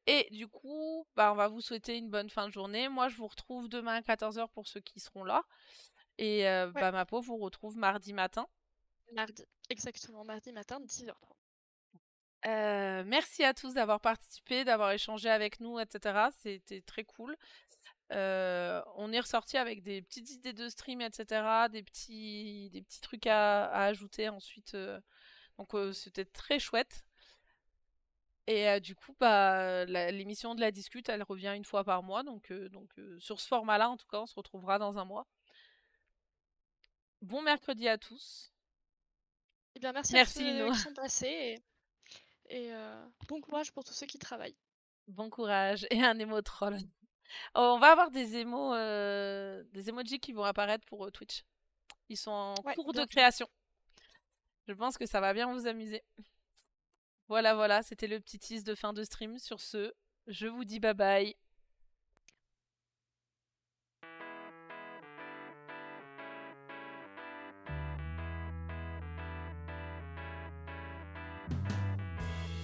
Et du coup, bah, on va vous souhaiter une bonne fin de journée. Moi, je vous retrouve demain à 14h pour ceux qui seront là. Et Ouais, bah, ma peau vous retrouve mardi matin. mardi. Exactement, mardi matin, 10h30. Merci à tous d'avoir participé, d'avoir échangé avec nous, etc. C'était très cool. On est ressorti avec des petites idées de stream, etc. Des petits trucs à ajouter ensuite. Donc c'était très chouette. Et du coup, bah, l'émission de la discute, elle revient une fois par mois. Donc sur ce format-là, en tout cas, on se retrouvera dans un mois. Bon mercredi à tous. Eh bien, merci à tous Merci Ino. qui sont passés et bon courage pour tous ceux qui travaillent. Bon courage. Et un émo troll. On va avoir des emojis qui vont apparaître pour Twitch. Ils sont en Ouais, cours de bientôt. création. Je pense que ça va bien vous amuser. Voilà, c'était le petit tease de fin de stream. Sur ce, je vous dis bye bye.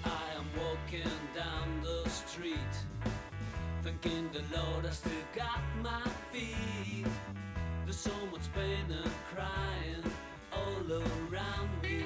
I am walking down the street, thanking the Lord I still got my feet. There's so much pain and crying all around me.